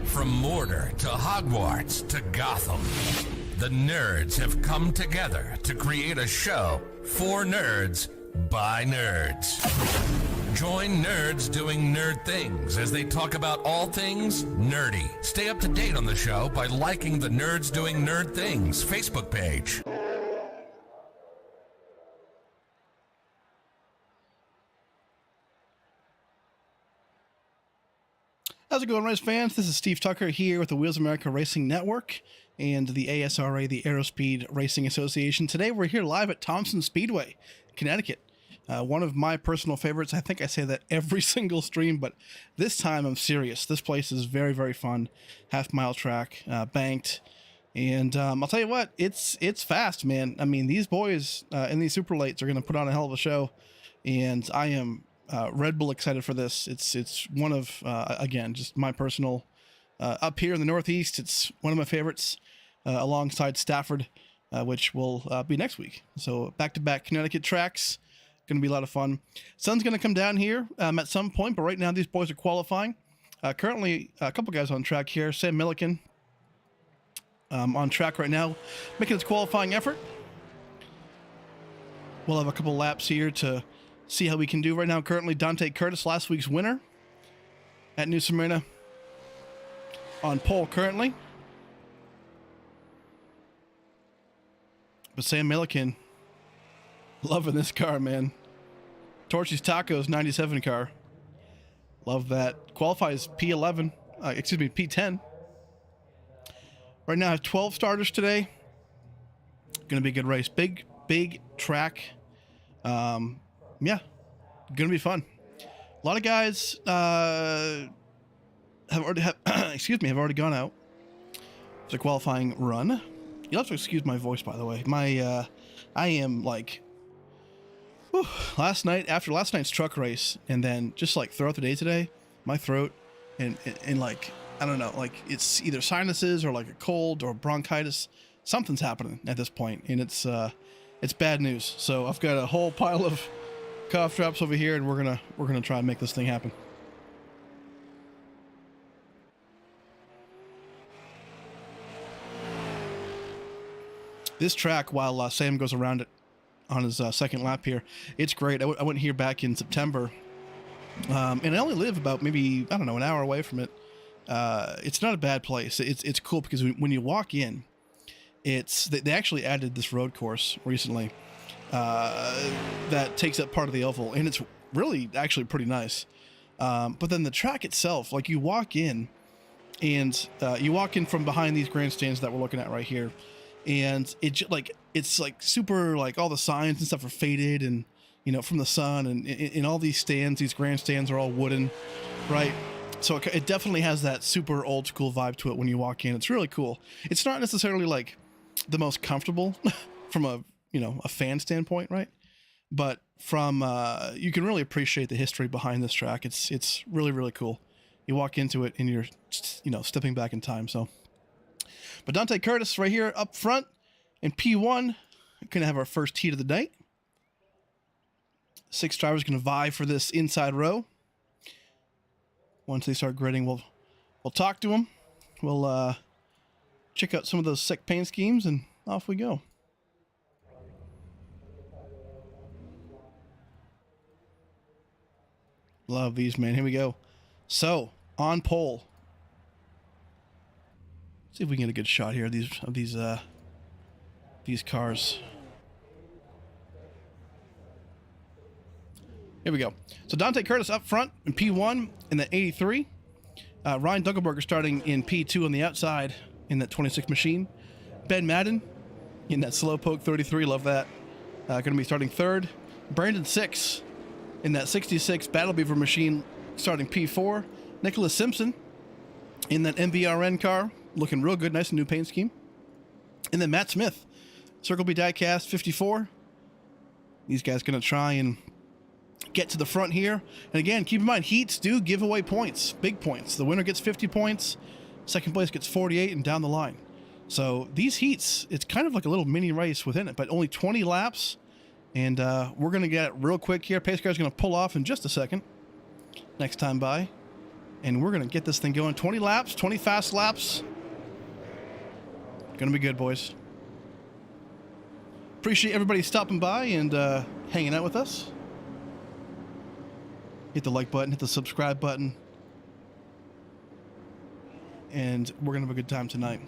From Mordor to Hogwarts to Gotham, the nerds have come together to create a show for nerds by nerds. Join nerds doing nerd things as they talk about all things nerdy. Stay up to date on the show by liking the Nerds Doing Nerd Things Facebook page. How's it going, race fans? This is Steve Tucker here with the Wheels America Racing Network and the ASRA, the Aerospeed Racing Association. Today we're here live at Thompson Speedway, Connecticut. One of my personal favorites. I think I say that every single stream, but this time I'm serious. This place is very, very fun. Half-mile track, banked. And I'll tell you what, it's fast, man. I mean, these boys in these super lates are going to put on a hell of a show. And I am Red Bull excited for this. It's one of, again, just my personal, up here in the Northeast, it's one of my favorites alongside Stafford, which will be next week. So back-to-back Connecticut tracks. Going to be a lot of fun. Sun's going to come down here at some point, but right now these boys are qualifying. Currently, a couple guys on track here. Sam Milliken on track right now, making his qualifying effort. we'll have a couple laps here to see how we can do right now. Currently, Dante Curtis, last week's winner at New Smyrna, on pole currently. But Sam Milliken, loving this car, man. Torchy's Tacos 97 car. Love that. Qualifies P11, P10. Right now I have 12 starters today. Gonna be a good race. Big track. Yeah, gonna be fun. A lot of guys have already gone out for the qualifying run. You'll have to excuse my voice, by the way. I am like, after last night's truck race, and then just like throughout the day today, my throat and like, I don't know, like it's either sinuses or like a cold or bronchitis. Something's happening at this point, and it's bad news. So I've got a whole pile of cough drops over here, and we're gonna try and make this thing happen. This track, while Sam goes around it on his second lap here, it's great. I went here back in September, and I only live about maybe, I don't know, an hour away from it. It's not a bad place. It's cool because when you walk in, they actually added this road course recently that takes up part of the oval, and it's really actually pretty nice. But then the track itself, like you walk in, and you walk in from behind these grandstands that we're looking at right here, and it's like super, like all the signs and stuff are faded, and you know, from the sun, and in all these stands, these grandstands are all wooden, right? So it definitely has that super old school vibe to it when you walk in. It's really cool. It's not necessarily like the most comfortable from a fan standpoint, right? But from you can really appreciate the history behind this track. It's really, really cool. You walk into it and you're stepping back in time. So, but Dante Curtis right here up front in P1, gonna have our first heat of the night. 6 drivers gonna vie for this inside row. Once they start gridding, we'll talk to them. We'll check out some of those sick paint schemes, and off we go. Love these, man. Here we go. So, on pole. See if we can get a good shot here of these cars. Here we go. So Dante Curtis up front in P1 in the 83. Ryan Dunkelberger starting in P2 on the outside in that 26 machine. Ben Madden in that Slowpoke 33. Love that. Going to be starting third. Brandon Six in that 66 Battle Beaver machine starting P4. Nicholas Simpson in that MVRN car. Looking real good. Nice and new paint scheme. And then Matt Smith, Circle B Diecast 54. These guys going to try and get to the front here. And again, keep in mind, heats do give away points, big points. The winner gets 50 points, second place gets 48, and down the line. So these heats, it's kind of like a little mini race within it, but only 20 laps. And we're going to get it real quick here. Pace car's going to pull off in just a second next time by. And we're going to get this thing going. 20 laps, 20 fast laps. Going to be good, boys. Appreciate everybody stopping by and hanging out with us. Hit the like button, hit the subscribe button, and we're going to have a good time tonight.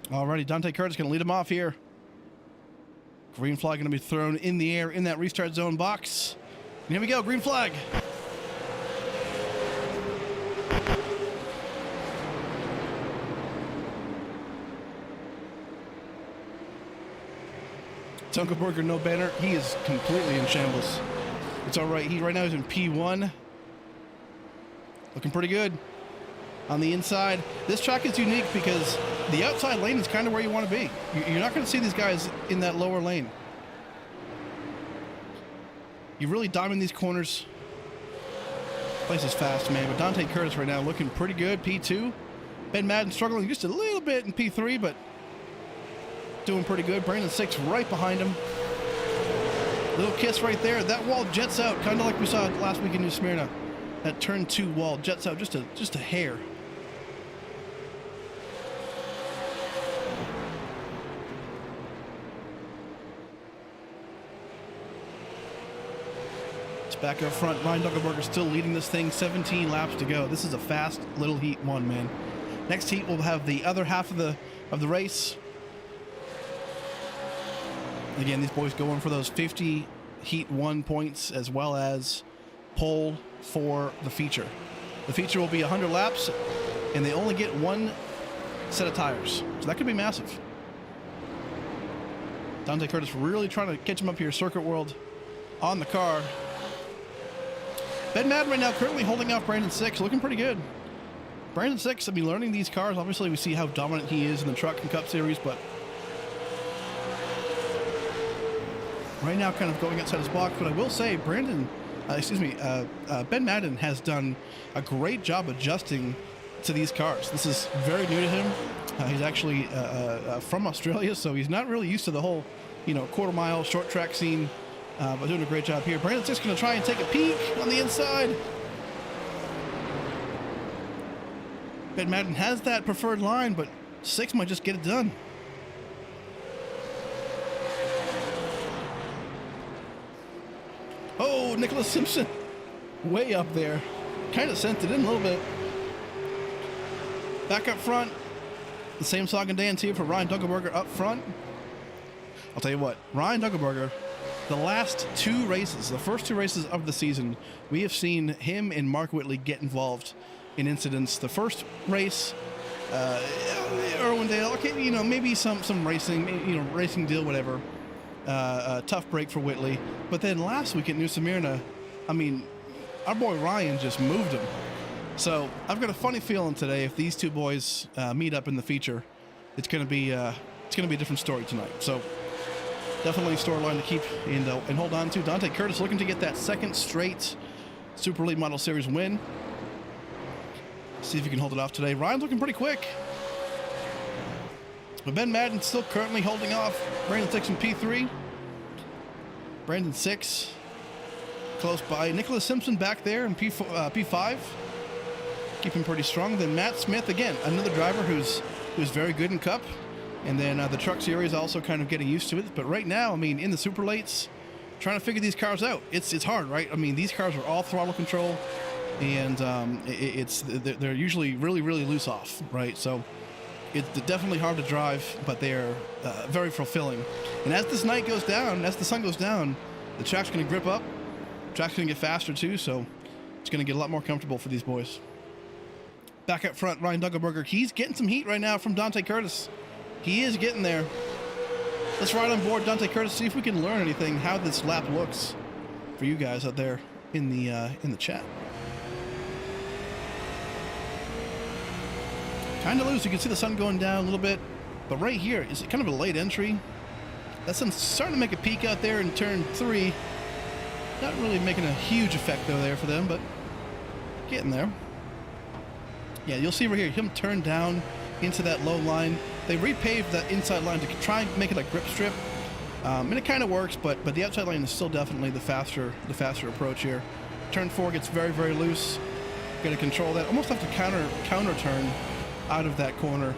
Alrighty, Dante Curtis going to lead him off here. Green flag going to be thrown in the air in that restart zone box. And here we go, green flag. Dunkelberger, no banner. He is completely in shambles. It's all right. Right now he's in P1. Looking pretty good on the inside. This track is unique because the outside lane is kind of where you want to be. You're not going to see these guys in that lower lane. You really diamond these corners. Place is fast, man. But Dante Curtis right now looking pretty good. P2. Ben Madden struggling just a little bit in P3, but doing pretty good. Brandon Six right behind him. Little kiss right there. That wall jets out, kind of like we saw last week in New Smyrna. That turn 2 wall jets out just a hair. It's back up front. Ryan Dunkelberger still leading this thing. 17 laps to go. This is a fast little heat 1, man. Next heat we'll have the other half of the race. Again, these boys going for those 50 heat 1 points as well as pole for the feature. The feature will be 100 laps and they only get 1 set of tires. So that could be massive. Dante Curtis really trying to catch him up here. Circuit World on the car. Ben Madden right now currently holding off Brandon 6, looking pretty good. Brandon 6, I mean, learning these cars, obviously we see how dominant he is in the Truck and Cup Series, but right now kind of going outside his box. But I will say Ben Madden has done a great job adjusting to these cars. This is very new to him. He's actually from Australia, so he's not really used to the whole, quarter mile short track scene, but doing a great job here. Brandon 6 going to try and take a peek on the inside. Ben Madden has that preferred line, but 6 might just get it done. Oh, Nicholas Simpson way up there. Kind of sent it in a little bit. Back up front. The same song and dance here for Ryan Dunkelberger up front. I'll tell you what, Ryan Dunkelberger, the last 2 races, the first 2 races of the season, we have seen him and Mark Whitley get involved in incidents. The first race, Irwindale, okay, maybe some racing, racing deal, whatever. Tough break for Whitley. But then last week at New Smyrna, I mean, our boy Ryan just moved him. So I've got a funny feeling today if these 2 boys meet up in the feature, it's going to be a different story tonight. So definitely a storyline to keep and hold on to. Dante Curtis looking to get that 2nd straight Super Elite Model Series win. See if he can hold it off today. Ryan's looking pretty quick. But Ben Madden still currently holding off Brandon 6 in P3. Brandon 6 close by. Nicholas Simpson back there in P5. Keeping pretty strong. Then Matt Smith, again, another driver who's very good in Cup. And then the Truck Series also kind of getting used to it. But right now, I mean, in the Super Lates, trying to figure these cars out. It's hard, right? I mean, these cars are all throttle control. And they're usually really, really loose off, right? So it's definitely hard to drive, but they're very fulfilling. And as this night goes down, as the sun goes down, the track's going to grip up. The track's going to get faster too, so it's going to get a lot more comfortable for these boys. Back up front, Ryan Dunkelberger. He's getting some heat right now from Dante Curtis. He is getting there. Let's ride on board Dante Curtis, see if we can learn anything, how this lap looks for you guys out there in the chat. Kind of loose. You can see the sun going down a little bit, but right here is kind of a late entry. That sun's starting to make a peak out there in turn 3. Not really making a huge effect though there for them, but getting there. Yeah, you'll see right here him turn down into that low line. They repaved that inside line to try and make it a grip strip, and it kind of works. But the outside line is still definitely the faster approach here. Turn 4 gets very, very loose. Got to control that. Almost have to counter turn out of that corner.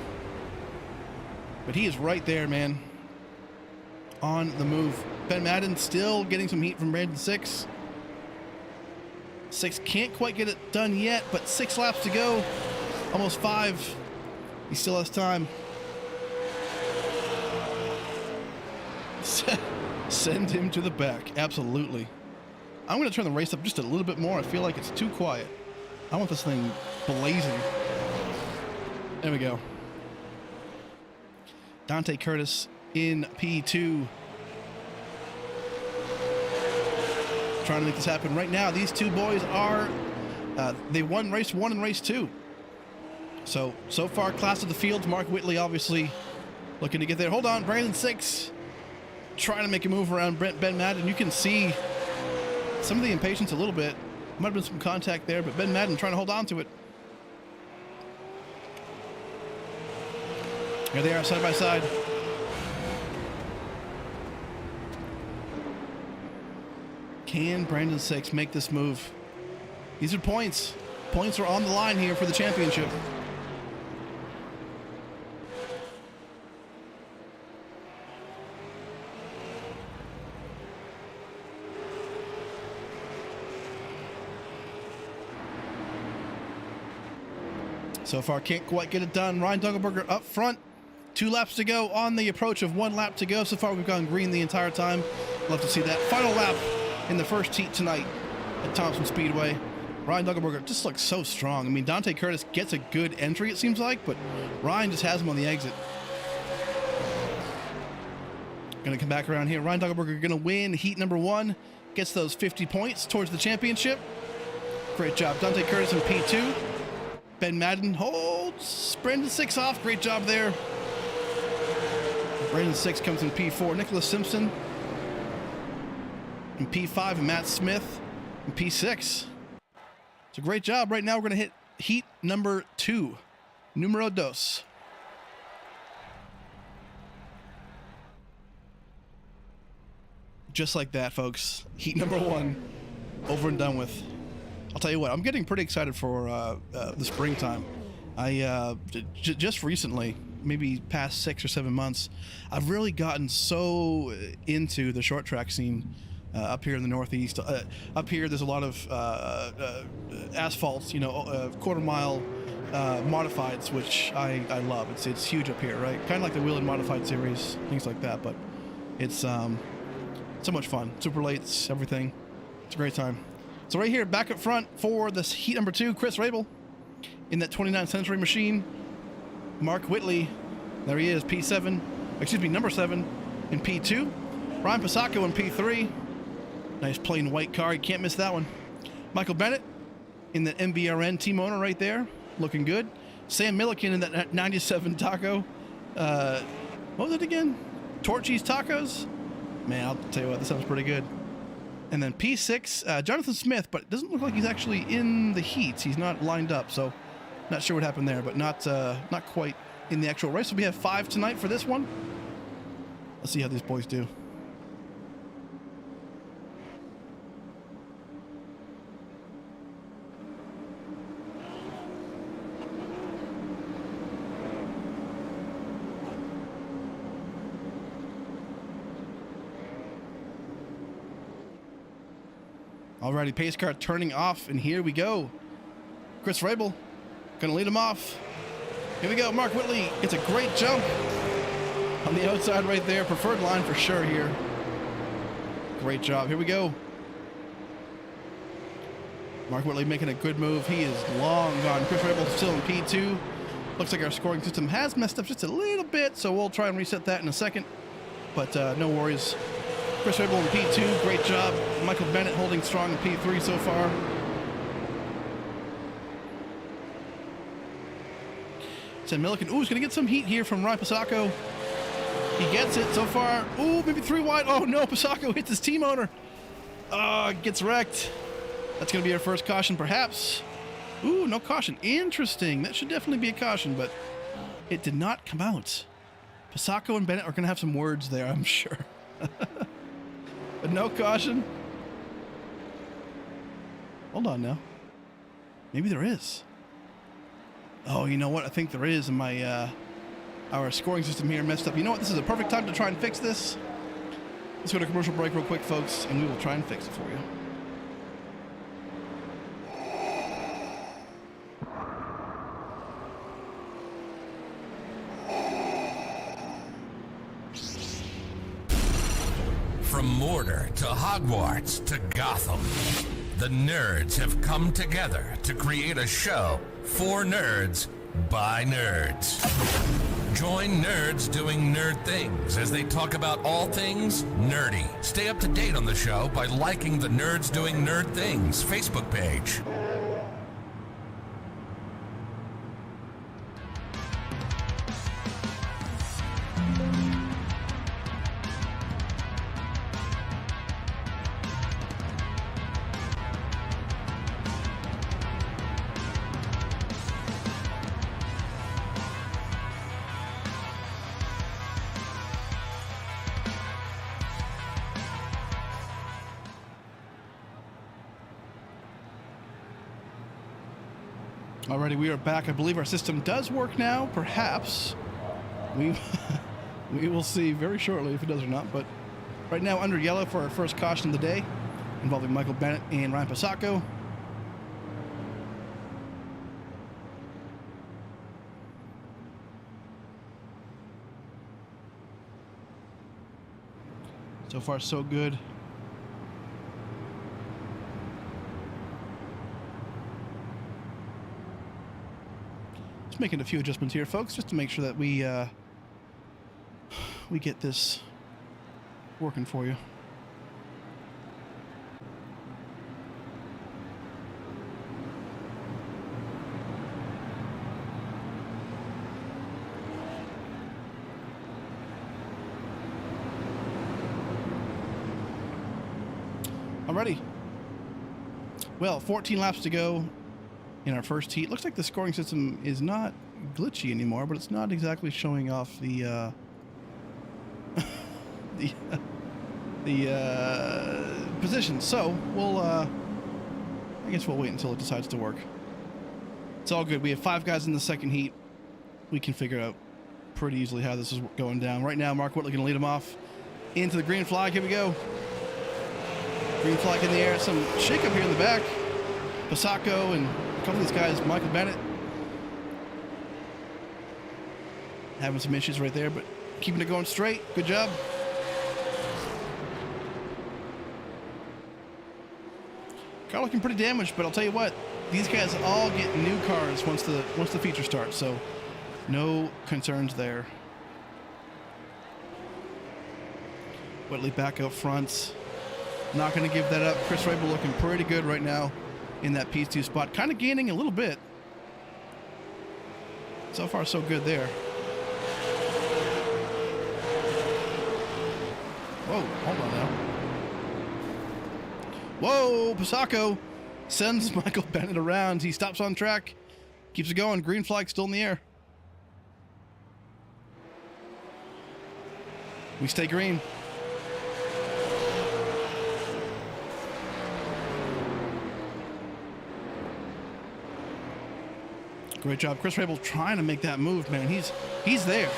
But he is right there, man. On the move. Ben Madden still getting some heat from Brandon 6. 6 can't quite get it done yet, but 6 laps to go. Almost 5. He still has time. Send him to the back. Absolutely. I'm going to turn the race up just a little bit more. I feel like it's too quiet. I want this thing blazing. There we go. Dante Curtis in P2. Trying to make this happen right now. These 2 boys are, they won race 1 and race 2. So far, class of the field. Mark Whitley obviously looking to get there. Hold on, Brandon 6 trying to make a move around Ben Madden. You can see some of the impatience a little bit. Might have been some contact there, but Ben Madden trying to hold on to it. Here they are, side by side. Can Brandon Six make this move? These are points. Points are on the line here for the championship. So far, can't quite get it done. Ryan Dunkelberger up front. 2 laps to go on the approach of 1 lap to go. So far, we've gone green the entire time. Love to see that. Final lap in the first heat tonight at Thompson Speedway. Ryan Dunkelberger just looks so strong. I mean, Dante Curtis gets a good entry, it seems like, but Ryan just has him on the exit. Gonna come back around here. Ryan Dunkelberger gonna win heat number 1. Gets those 50 points towards the championship. Great job. Dante Curtis in P2. Ben Madden holds Brandon Six off. Great job there. Brandon Six comes in P4. Nicholas Simpson in P5. And Matt Smith in P6. It's a great job. Right now we're going to hit heat number 2. Numero dos. Just like that, folks. Heat number 1 over and done with. I'll tell you what, I'm getting pretty excited for the springtime. I just recently, maybe past 6 or 7 months, I've really gotten so into the short track scene up here in the Northeast. Up here, there's a lot of asphalt, you know, quarter-mile modifieds, which I love. It's huge up here, right? Kind of like the Wheeling Modified series, things like that. But it's so much fun. Super lates, everything. It's a great time. So right here, back up front for this heat number 2, Chris Rabel in that 29th Century machine. Mark Whitley, there he is, P7, excuse me, number 7 in P2. Ryan Pasacco in P3. Nice plain white car, you can't miss that one. Michael Bennett in that MBRN team owner right there, looking good. Sam Milliken in that 97 Taco. What was it again? Torchy's Tacos? Man, I'll tell you what, this sounds pretty good. And then P6, Jonathan Smith, but it doesn't look like he's actually in the heats. He's not lined up, so not sure what happened there, but not quite in the actual race. So we have 5 tonight for this one. Let's see how these boys do. Alrighty, pace car turning off, and here we go. Chris Rabel gonna lead him off. Here we go. Mark Whitley gets a great jump on the outside right there. Preferred line for sure here. Great job. Here we go. Mark Whitley making a good move. He is long gone. Chris Rabel still in P2. Looks like our scoring system has messed up just a little bit, so we'll try and reset that in a second. But no worries. Chris Rabel in P2, great job. Michael Bennett holding strong in P3 so far. Sam Milliken, ooh, he's gonna get some heat here from Ryan Pasacco. He gets it so far. Ooh, maybe 3 wide. Oh no, Pasacco hits his team owner. Gets wrecked. That's gonna be our first caution, perhaps. Ooh, no caution. Interesting. That should definitely be a caution, but it did not come out. Pasacco and Bennett are gonna have some words there, I'm sure. But no caution. Hold on now. Maybe there is. Oh, you know what? I think there is, and my our scoring system here messed up. You know what? This is a perfect time to try and fix this. Let's go to commercial break real quick, folks, and we will try and fix it for you. From Mortar to Hogwarts to Gotham, the nerds have come together to create a show for nerds by nerds. Join nerds doing nerd things as they talk about all things nerdy. Stay up to date on the show by liking the Nerds Doing Nerd Things Facebook page. Alrighty, we are back. I believe our system does work now. Perhaps. We will see very shortly if it does or not. But right now, under yellow for our first caution of the day, involving Michael Bennett and Ryan Pasacco. So far, so good. Just making a few adjustments here, folks, just to make sure that we get this working for you. Alrighty. Well, 14 laps to go in our first heat. Looks like the scoring system is not glitchy anymore, but it's not exactly showing off the position. So we'll I guess we'll wait until it decides to work. It's all good. We have 5 guys in the second heat. We can figure out pretty easily how this is going down. Right now, Mark Whitley going to lead him off into the green flag. Here we go. Green flag in the air. Some shake up here in the back. Pasacco and a couple of these guys, Michael Bennett, having some issues right there, but keeping it going straight. Good job. Car looking pretty damaged, but I'll tell you what, these guys all get new cars once the feature starts, so no concerns there. Whitley back out front. Not going to give that up. Chris Rabel looking pretty good right now in that P2 spot. Kind of gaining a little bit. So far, so good there. Whoa, hold on now. Whoa, Pasacco sends Michael Bennett around. He stops on track. Keeps it going. Green flag still in the air. We stay green. Great job. Chris Rabel trying to make that move, man. He's there.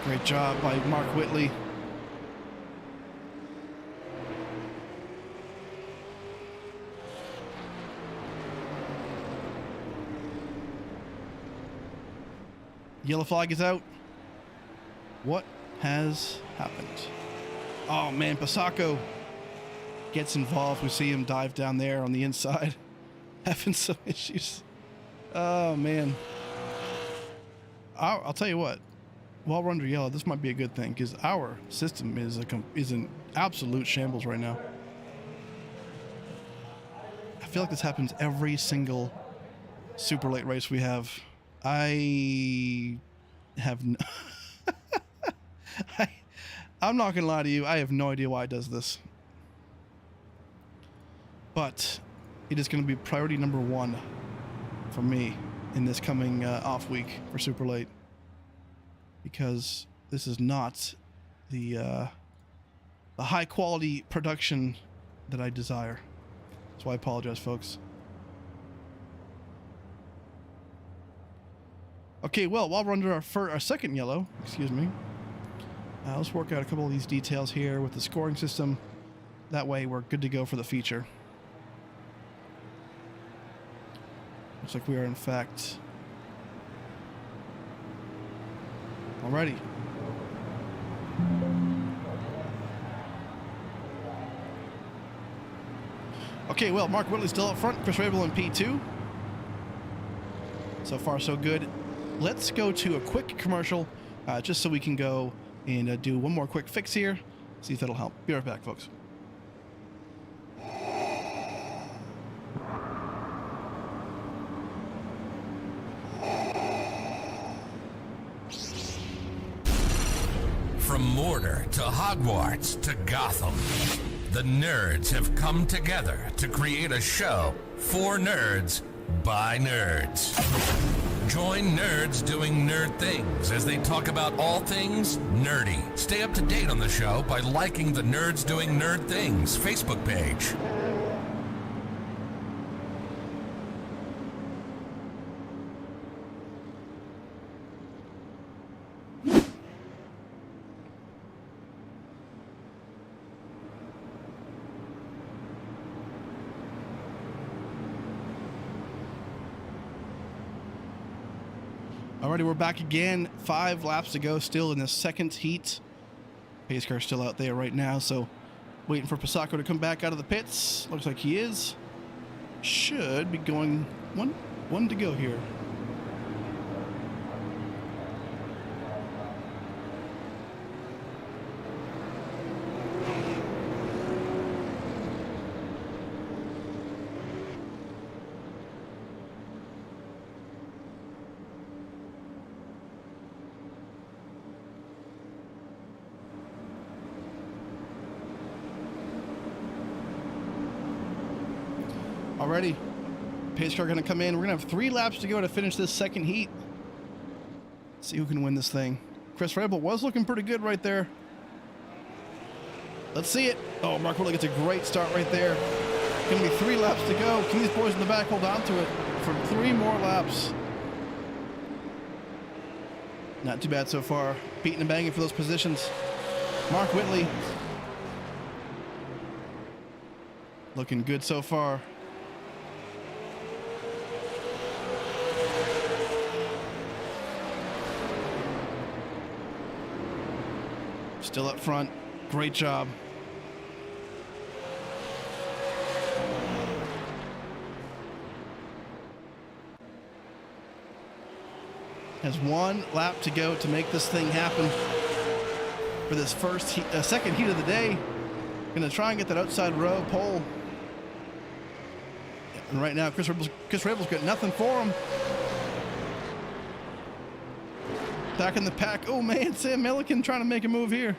Great job by Mark Whitley. Yellow flag is out. What has happened? Oh man, Pasacco gets involved. We see him dive down there on the inside, having some issues. Oh man. I'll tell you what, while we're under yellow, this might be a good thing because our system is an absolute shambles right now. I feel like this happens every single super late race we have. I have no I'm not gonna lie to you, I have no idea why it does this, but it is going to be priority number 1 for me in this coming off week for super late, because this is not the high quality production that I desire. So I apologize, folks. Okay, well, while we're under our second yellow, excuse me, let's work out a couple of these details here with the scoring system. That way we're good to go for the feature. Looks like we are, in fact, alrighty. Okay, well, Mark Whitley's still up front. Chris Rabel in P2. So far, so good. Let's go to a quick commercial, just so we can go and do one more quick fix here. See if that'll help. Be right back, folks. From Mordor to Hogwarts to Gotham, the nerds have come together to create a show for nerds by nerds. Join nerds doing nerd things as they talk about all things nerdy. Stay up to date on the show by liking the Nerds Doing Nerd Things Facebook page. Alrighty, we're back again. 5 laps to go still in the second heat. Pace car's still out there right now, so waiting for Pasako to come back out of the pits. Looks like he is. Should be going one to go here. Already, pace car going to come in. We're going to have 3 laps to go to finish this second heat. Let's see who can win this thing. Chris Rabel was looking pretty good right there. Let's see it. Oh, Mark Whitley gets a great start right there. Going to be 3 laps to go. Can these boys in the back hold on to it for 3 more laps? Not too bad so far. Beating and banging for those positions. Mark Whitley looking good so far. Still up front. Great job. Has 1 lap to go to make this thing happen for this second heat of the day. Gonna try and get that outside row pole. And right now, Chris Rabel's got nothing for him. Back in the pack. Oh man, Sam Milliken trying to make a move here.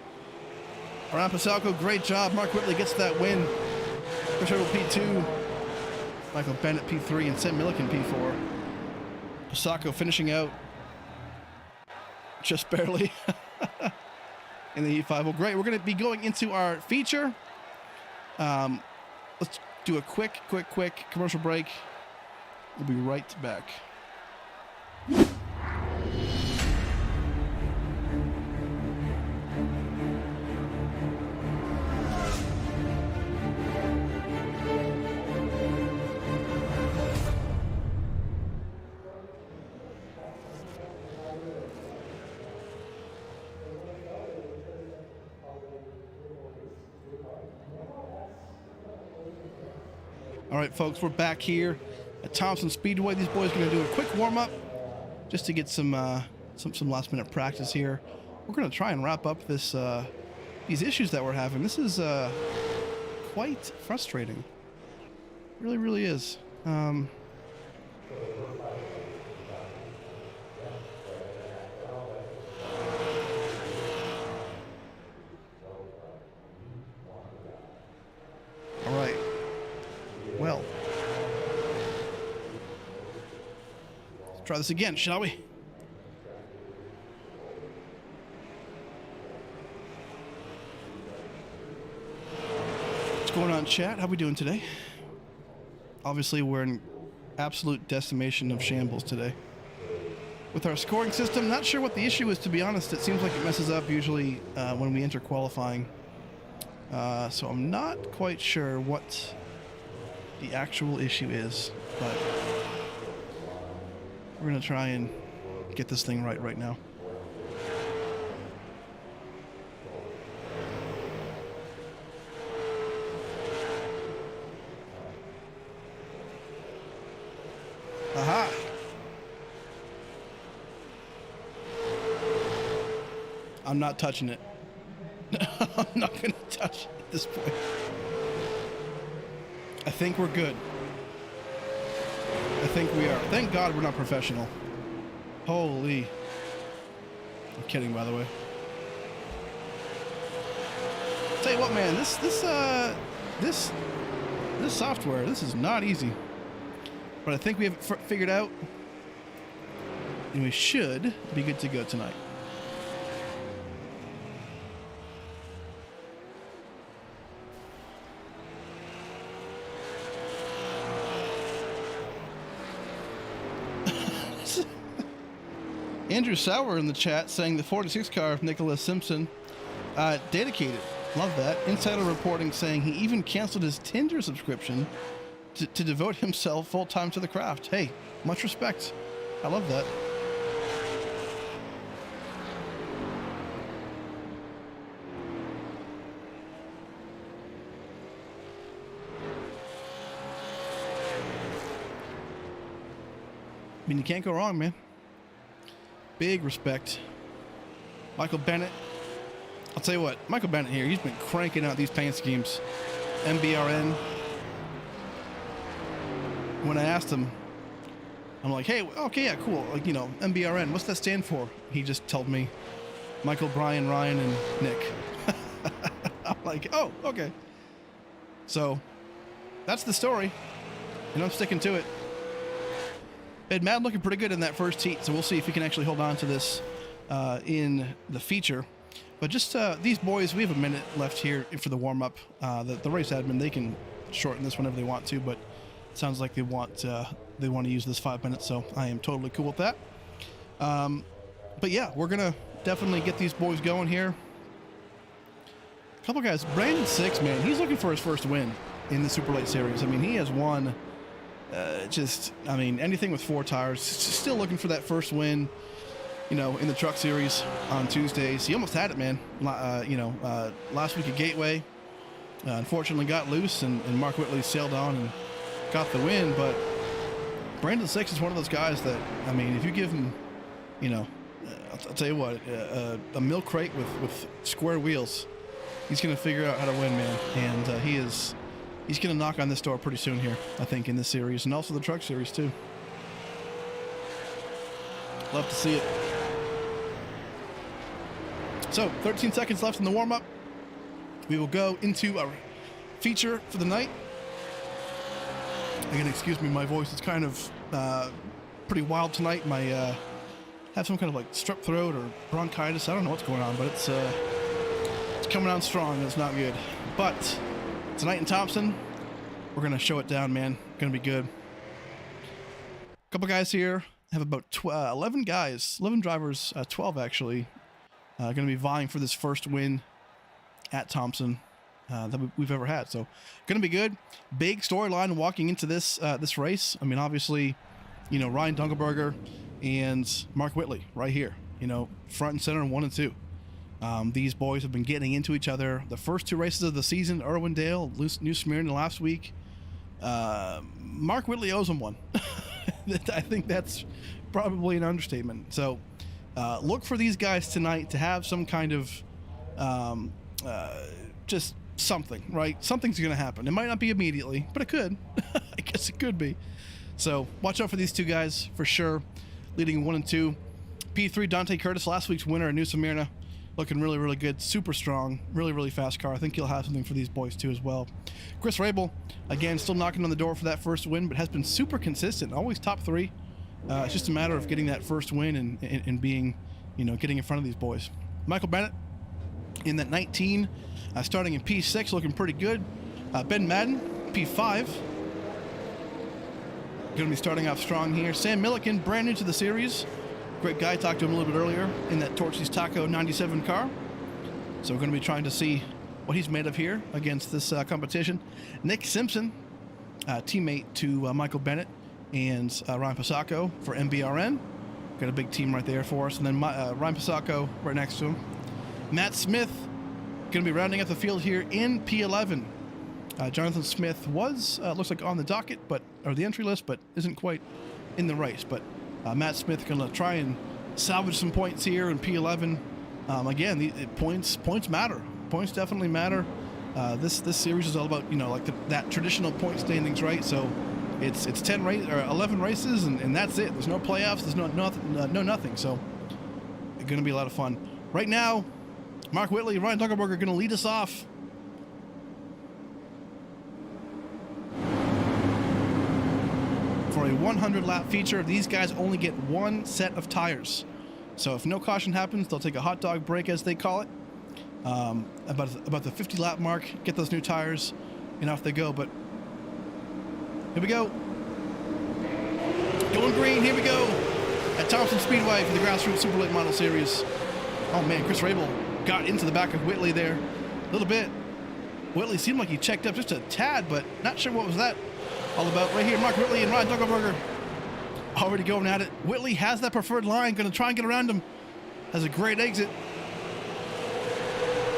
Around Pasako, great job. Mark Whitley gets that win. Chris Rabel P2. Michael Bennett P3 and Sam Milliken P4. Pasako finishing out just barely in the E5. Well, great. We're going to be going into our feature. Let's do a quick commercial break. We'll be right back. All right, folks, we're back here at Thompson Speedway. These boys are going to do a quick warm-up just to get some last-minute practice here. We're going to try and wrap up this these issues that we're having. This is quite frustrating. It really, really is. All right. Well, let's try this again, shall we? What's going on, chat? How we doing today? Obviously, we're in absolute decimation of shambles today. With our scoring system, not sure what the issue is, to be honest. It seems like it messes up usually when we enter qualifying. So I'm not quite sure what the actual issue is, but we're going to try and get this thing right now. Aha! I'm not touching it. I'm not going to touch it at this point. I think we're good. I think we are. Thank God we're not professional. Holy. I'm kidding, by the way. Tell you what, man, this software, this is not easy. But I think we have it figured out. and we should be good to go tonight. Andrew Sauer in the chat saying the 46 car of Nicholas Simpson, dedicated. Love that. Insider reporting saying he even canceled his Tinder subscription to devote himself full time to the craft. Hey, much respect. I love that. I mean, you can't go wrong, man. Big respect. Michael Bennett. I'll tell you what, Michael Bennett here, he's been cranking out these paint schemes. MBRN. When I asked him, I'm like, hey, okay, yeah, cool. Like, you know, MBRN, what's that stand for? He just told me Michael, Brian, Ryan, and Nick. I'm like, oh, okay. So that's the story, and I'm sticking to it. Ed Madden looking pretty good in that first heat, so we'll see if he can actually hold on to this in the feature. But just these boys, we have a minute left here for the warm-up. The race admin, they can shorten this whenever they want to, but it sounds like they want to use this 5 minutes, so I am totally cool with that. But yeah, we're gonna definitely get these boys going here. A couple guys, Brandon Six, man, he's looking for his first win in the Super Late Series. I mean, he has won. Anything with 4 tires, still looking for that first win, you know, in the truck series on Tuesdays. He almost had it, man. Last week at Gateway, unfortunately got loose, and Mark Whitley sailed on and got the win. But Brandon Six is one of those guys that, I mean, if you give him, you know, I'll tell you what, a milk crate with square wheels, he's going to figure out how to win, man. And he's going to knock on this door pretty soon here, I think, in this series, and also the truck series, too. Love to see it. So, 13 seconds left in the warm-up. We will go into our feature for the night. Again, excuse me, my voice is kind of pretty wild tonight. Have some kind of like strep throat or bronchitis. I don't know what's going on, but it's coming on strong, and it's not good. But tonight in Thompson, we're going to show it down, man. Going to be good. A couple guys here. Have about 11 guys, 11 drivers, 12 actually, going to be vying for this first win at Thompson that we've ever had. So going to be good. Big storyline walking into this this race. I mean, obviously, you know, Ryan Dunkelberger and Mark Whitley right here, you know, front and center in 1 and 2. These boys have been getting into each other. The first 2 races of the season, Irwindale, New Smyrna last week. Mark Whitley owes him one. I think that's probably an understatement. So look for these guys tonight to have some kind of just something, right? Something's going to happen. It might not be immediately, but it could. I guess it could be. So watch out for these 2 guys for sure. Leading 1 and 2. P3 Dante Curtis, last week's winner at New Smyrna. Looking really, really good. Super strong. Really, really fast car. I think he'll have something for these boys too as well. Chris Rabel, again, still knocking on the door for that first win, but has been super consistent. Always top 3. It's just a matter of getting that first win and being, you know, getting in front of these boys. Michael Bennett in that 19, starting in P6, looking pretty good. Ben Madden, P5. Going to be starting off strong here. Sam Milliken, brand new to the series. Great guy, talked to him a little bit earlier in that Torchy's Taco 97 car. So we're going to be trying to see what he's made of here against this competition. Nick Simpson, teammate to Michael Bennett and Ryan Pasacco for MBRN. Got a big team right there for us. And then Ryan Pasacco right next to him. Matt Smith, going to be rounding up the field here in P11. Jonathan Smith was, looks like on the docket, or the entry list, but isn't quite in the race. But Matt Smith going to try and salvage some points here in P11. Again, the points matter. Points definitely matter. This series is all about, you know, like that traditional point standings, right? So it's 10 race or 11 races, and that's it. There's no playoffs. There's no nothing. So it's going to be a lot of fun. Right now, Mark Whitley, Ryan Dunkelberger are going to lead us off. For a 100 lap feature. These guys only get one set of tires. So if no caution happens, they'll take a hot dog break, as they call it. About the 50 lap mark, get those new tires, and off they go. But here we go. Going green, here we go. At Thompson Speedway for the Grassroots Super Late Model Series. Oh man, Chris Rabel got into the back of Whitley there a little bit. Whitley seemed like he checked up just a tad, but not sure what was that all about. Right here, Mark Whitley and Ryan Dunkelberger already going at it. Whitley has that preferred line, going to try and get around him. Has a great exit.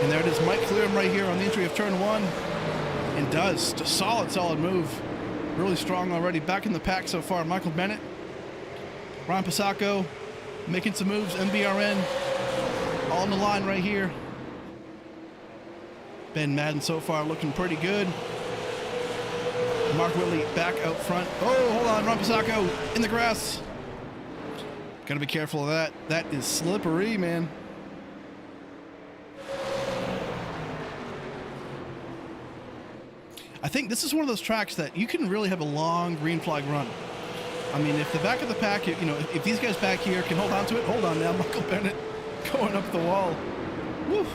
And there it is, Mike clear him right here on the entry of turn 1. And does. Just solid move. Really strong already. Back in the pack so far, Michael Bennett. Ryan Pasacco making some moves. MBRN all on the line right here. Ben Madden so far looking pretty good. Mark Whitley back out front. Oh, hold on, Ryan Pasacco in the grass. Gotta be careful of that. That is slippery, man. I think this is one of those tracks that you can really have a long green flag run. I mean, if the back of the pack, you know, if these guys back here can hold on to it, hold on now, Michael Bennett going up the wall. Woof.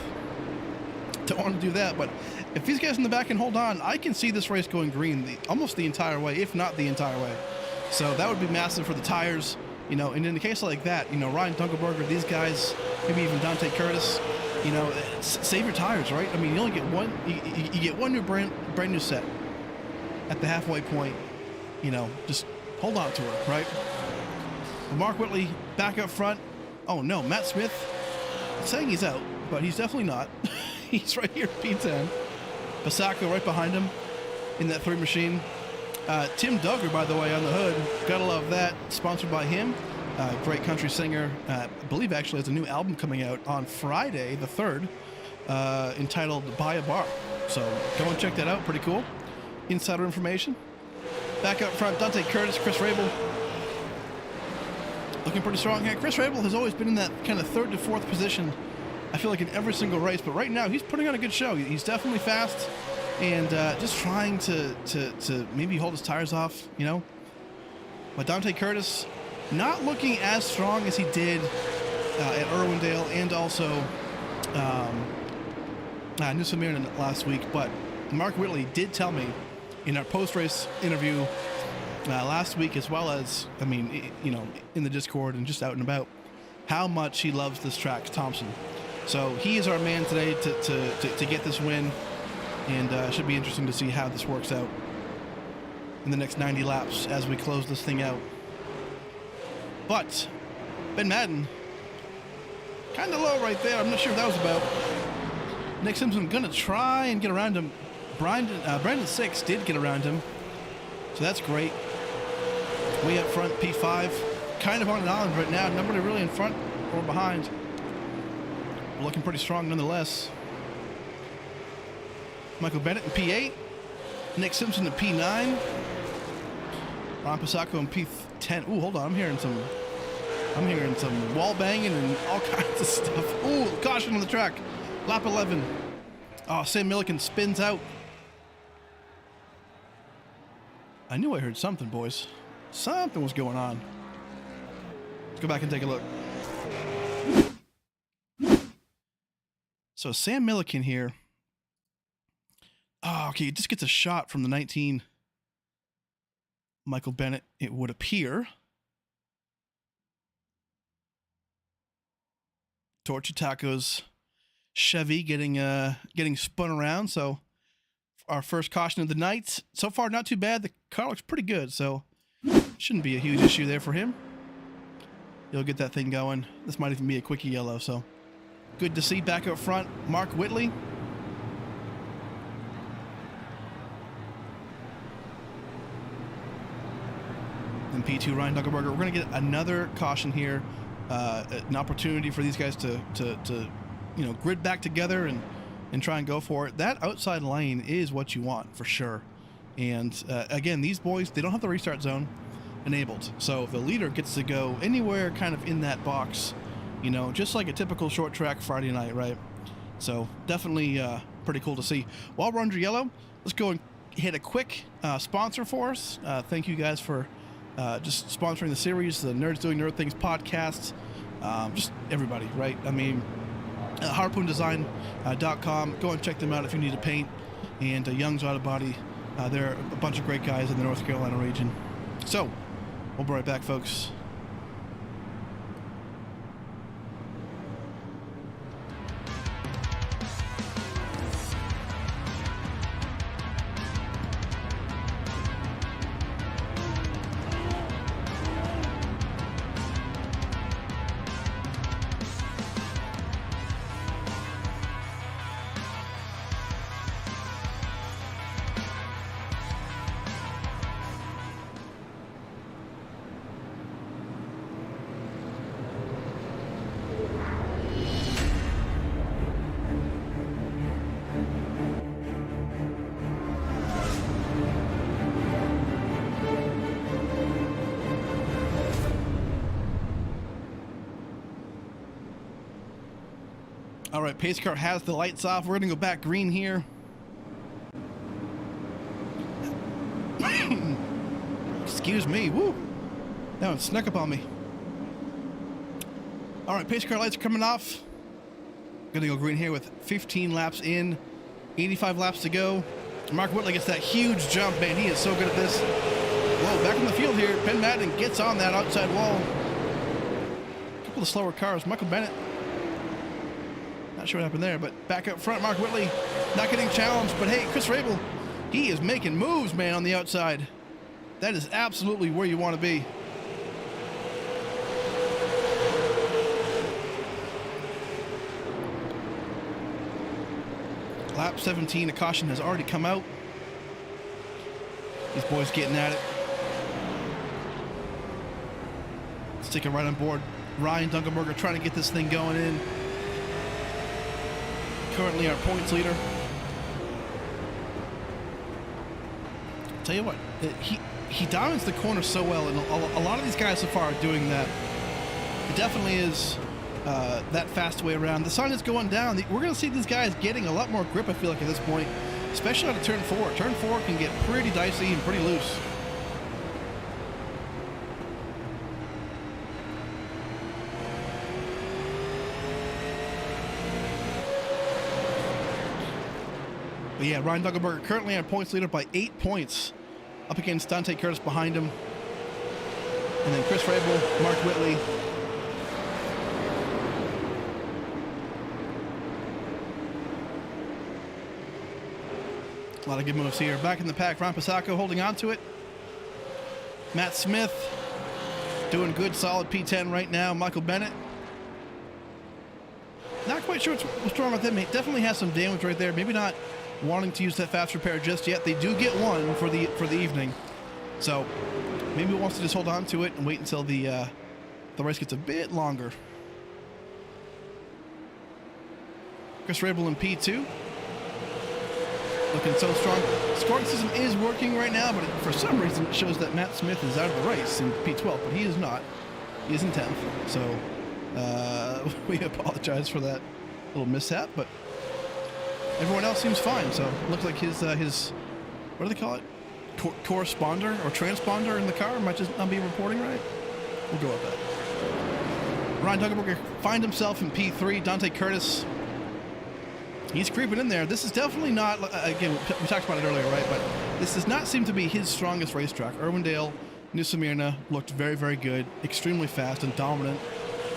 Don't want to do that, but if these guys in the back can hold on, I can see this race going green almost the entire way, if not the entire way. So that would be massive for the tires, you know, and in a case like that, you know, Ryan Dunkelberger, these guys, maybe even Dante Curtis, you know, save your tires, right? I mean, you only get one, you get one new brand new set at the halfway point, you know, just hold on to her, right? Mark Whitley back up front. Oh no, Matt Smith saying he's out, but he's definitely not. He's right here, P10. Pasacco right behind him in that 3 machine. Tim Duggar, by the way, on the hood. Gotta love that. Sponsored by him. Great country singer. I believe actually has a new album coming out on Friday, the 3rd, entitled Buy a Bar. So go and check that out. Pretty cool. Insider information. Back up front, Dante Curtis, Chris Rabel. Looking pretty strong here. Chris Rabel has always been in that kind of 3rd to 4th position, I feel like, in every single race, but right now he's putting on a good show. He's definitely fast and just trying to maybe hold his tires off, you know. But Dante Curtis not looking as strong as he did at Irwindale and also New Smyrna last week. But Mark Whitley did tell me in our post-race interview last week, as well as, I mean, you know, in the Discord and just out and about, how much he loves this track, Thompson. So he is our man today to get this win, and should be interesting to see how this works out in the next 90 laps as we close this thing out. But Ben Madden, kind of low right there. I'm not sure what that was about. Nick Simpson gonna try and get around him. Brandon 6 did get around him, so that's great. Way up front, P5, kind of on an island right now. Nobody really in front or behind. Looking pretty strong nonetheless. Michael Bennett in P8. Nick Simpson in P9. Ron Pasacco in P10. Ooh, hold on. I'm hearing some wall banging and all kinds of stuff. Ooh, caution on the track. Lap 11. Oh, Sam Milliken spins out. I knew I heard something, boys. Something was going on. Let's go back and take a look. So Sam Milliken here. Oh, okay, he just gets a shot from the 19. Michael Bennett, it would appear. Torchy Tacos Chevy getting spun around. So our first caution of the night. So far, not too bad. The car looks pretty good, so shouldn't be a huge issue there for him. He'll get that thing going. This might even be a quickie yellow, so good to see. Back up front, Mark Whitley. And P2 Ryan Dunkelberger. We're going to get another caution here. An opportunity for these guys to you know, grid back together and try and go for it. That outside lane is what you want for sure. And again, these boys, they don't have the restart zone enabled. So the leader gets to go anywhere kind of in that box, you know, just like a typical short track Friday night, right? So definitely pretty cool to see. While we're under yellow, let's go and hit a quick sponsor for us. Thank you guys for just sponsoring the series, the Nerds Doing Nerd Things podcast, just everybody, right? I mean, harpoondesign.com. Go and check them out if you need a paint. And Young's Auto Body. They're a bunch of great guys in the North Carolina region. So, we'll be right back, folks. All right, pace car has the lights off. We're going to go back green here. Excuse me. Woo. That one snuck up on me. All right, pace car lights are coming off. Going to go green here with 15 laps in, 85 laps to go. Mark Whitley gets that huge jump, man. He is so good at this. Whoa, back in the field here. Ben Madden gets on that outside wall. A couple of slower cars. Michael Bennett. Not sure what happened there, but back up front, Mark Whitley not getting challenged. But hey, Chris Rabel, he is making moves, man, on the outside. That is absolutely where you want to be. Lap 17, a caution has already come out. These boys getting at it. Sticking right on board. Ryan Dunkelberger trying to get this thing going in. Currently our points leader. Tell you what, he dominates the corner so well, and a lot of these guys so far are doing that. It definitely is that fast way around. The sun is going down. We're going to see these guys getting a lot more grip, I feel like, at this point, especially out of turn 4. Turn 4 can get pretty dicey and pretty loose. But yeah, Ryan Dunkelberger currently on points leader by 8 points, up against Dante Curtis behind him. And then Chris Rabel, Mark Whitley. A lot of good moves here. Back in the pack, Ron Pisacco holding on to it. Matt Smith doing good, solid P10 right now. Michael Bennett. Not quite sure what's wrong with him. He definitely has some damage right there. Maybe not wanting to use that fast repair just yet. They do get one for the evening, so maybe he wants to just hold on to it and wait until the race gets a bit longer. Chris Rabel in P2, looking so strong. Scoring system is working right now, but for some reason it shows that Matt Smith is out of the race in P12, but he is not. He is in 10th, so we apologize for that little mishap, but everyone else seems fine, so it looks like his what do they call it? Corresponder or transponder in the car might just not be reporting right. We'll go with that. Ryan Dunkelberger finds himself in P3. Dante Curtis, he's creeping in there. This is definitely not, again, we talked about it earlier, right? But this does not seem to be his strongest racetrack. Irwindale, New Smyrna looked very, very good, extremely fast and dominant.